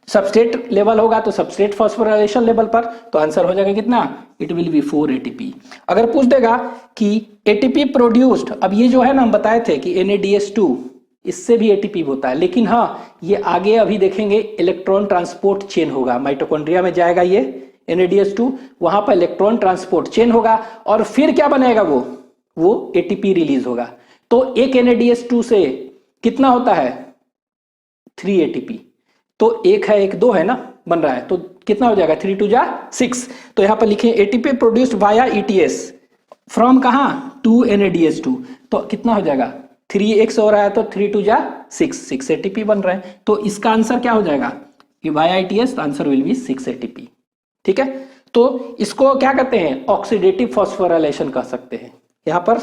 सबस्ट्रेट लेवल होगा तो सबस्ट्रेट फॉस्फोराइलेशन लेवल पर, तो आंसर हो जाएगा कितना, इट विल बी 4 ATP। अगर पूछ देगा कि ATP प्रोड्यूस्ड, अब ये जो है ना हम बताए थे कि NADH2 इससे भी ATP होता है, लेकिन हाँ ये आगे अभी देखेंगे इलेक्ट्रॉन ट्रांसपोर्ट चेन होगा, माइटोकॉन्ड्रिया में जाएगा ये NADH2, वहां पर इलेक्ट्रॉन ट्रांसपोर्ट चेन होगा और फिर क्या बनेगा, वो ATP रिलीज होगा। तो एक NADH2 से कितना होता है 3 ATP, तो 1 है 1 2 है ना बन रहा है, तो कितना हो जाएगा 3 2 जा 6। तो यहां पर लिखे ATP produced via ETS from कहां 2 NADH2, तो कितना हो जाएगा 3x हो रहा है, तो 3 2 जा 6 ATP बन रहा है, तो इसका आंसर क्या हो जाएगा वाया ETS, तो आंसर विल बी 6 ATP। ठीक है, तो इसको क्या कहते हैं, ऑक्सीडेटिव फॉस्फोराइलेशन कह सकते हैं, यहां पर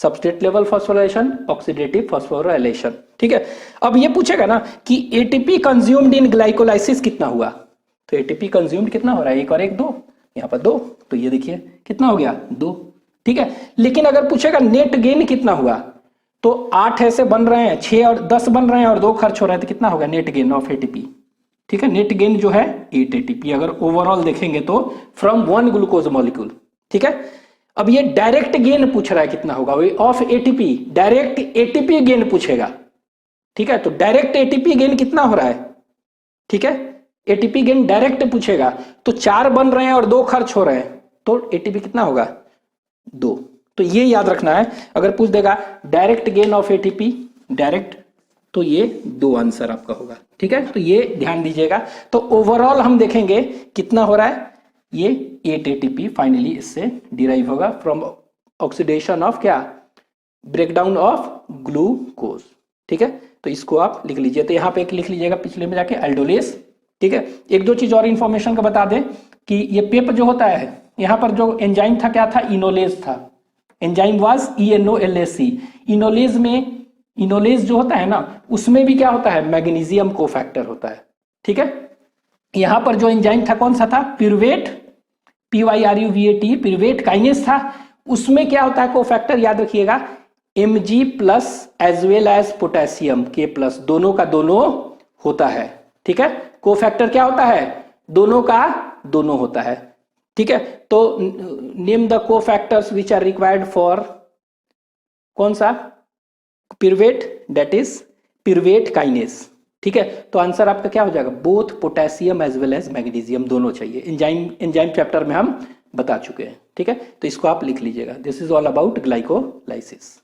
substrate level phosphorylation, oxidative phosphorylation. ठीक है, अब ये पूछेगा ना कि ATP कंज्यूम्ड इन ग्लाइकोलाइसिस कितना हुआ, तो ATP कंज्यूम्ड कितना हो रहा है, 1 और 1 2, यहाँ पर 2, तो ये देखिए कितना हो गया 2, ठीक है। लेकिन अगर पूछेगा नेट गेन कितना हुआ, तो 8 ऐसे बन रहे हैं, 6 और 10 बन रहे हैं और 2 खर्च हो रहे हैं, तो कितना होगा नेट गेन ऑफ एटीपी। ठीक है, नेट गेन जो है 8 एटीपी अगर ओवरऑल देखेंगे तो फ्रॉम 1 ग्लूकोज मॉलिक्यूल। ठीक है, अब ये डायरेक्ट गेन पूछ रहा है कितना होगा of ATP, direct ATP gain पूछेगा। ठीक है, तो डायरेक्ट एटीपी गेन कितना हो रहा है। ठीक है, एटीपी गेन डायरेक्ट पूछेगा, तो 4 बन रहे हैं और 2 खर्च हो रहे हैं, तो एटीपी कितना होगा 2। तो ये याद रखना है, अगर पूछ देगा direct gain of ATP direct, तो ये 2 आंसर आपका होगा। ठीक है, तो ये ध्यान दीजिएगा। तो ओवरऑल हम देखेंगे कितना हो रहा है, ये 8 एटीपी फाइनली इससे डिराइव होगा फ्रॉम ऑक्सीडेशन ऑफ क्या, ब्रेकडाउन ऑफ ग्लूकोज। ठीक है, तो इसको आप लिख लीजिए। तो यहां पे एक लिख लीजिएगा पिछले में जाके एल्डोलेस। ठीक है, एक दो चीज और इंफॉर्मेशन का बता दें कि ये पेप जो होता है, यहां पर जो एंजाइम था क्या था, इनोलेज था। Enzyme was ENOLAC। इनोलेज में, इनोलेज जो होता है ना, उसमें भी क्या होता है, मैग्नीशियम कोफैक्टर होता है। ठीक है, यहां पर जो एंजाइम था कौन सा था, पिरुवेट, PYRUVAT, पिरुवेट काइनेस था। उसमें क्या होता है कोफैक्टर, याद रखिएगा Mg plus as well as potassium K+, दोनों का दोनों होता है। ठीक है, कोफैक्टर क्या होता है, दोनों का दोनों होता है। ठीक है, तो name the cofactors which are required for कौन सा, pyruvate, that is pyruvate kinase. ठीक है, तो आंसर आपका क्या हो जाएगा, both potassium as well as magnesium दोनों चाहिए। एंजाइम चैप्टर में हम बता चुके हैं। ठीक है, तो इसको आप लिख लीजिएगा, this is all about glycolysis.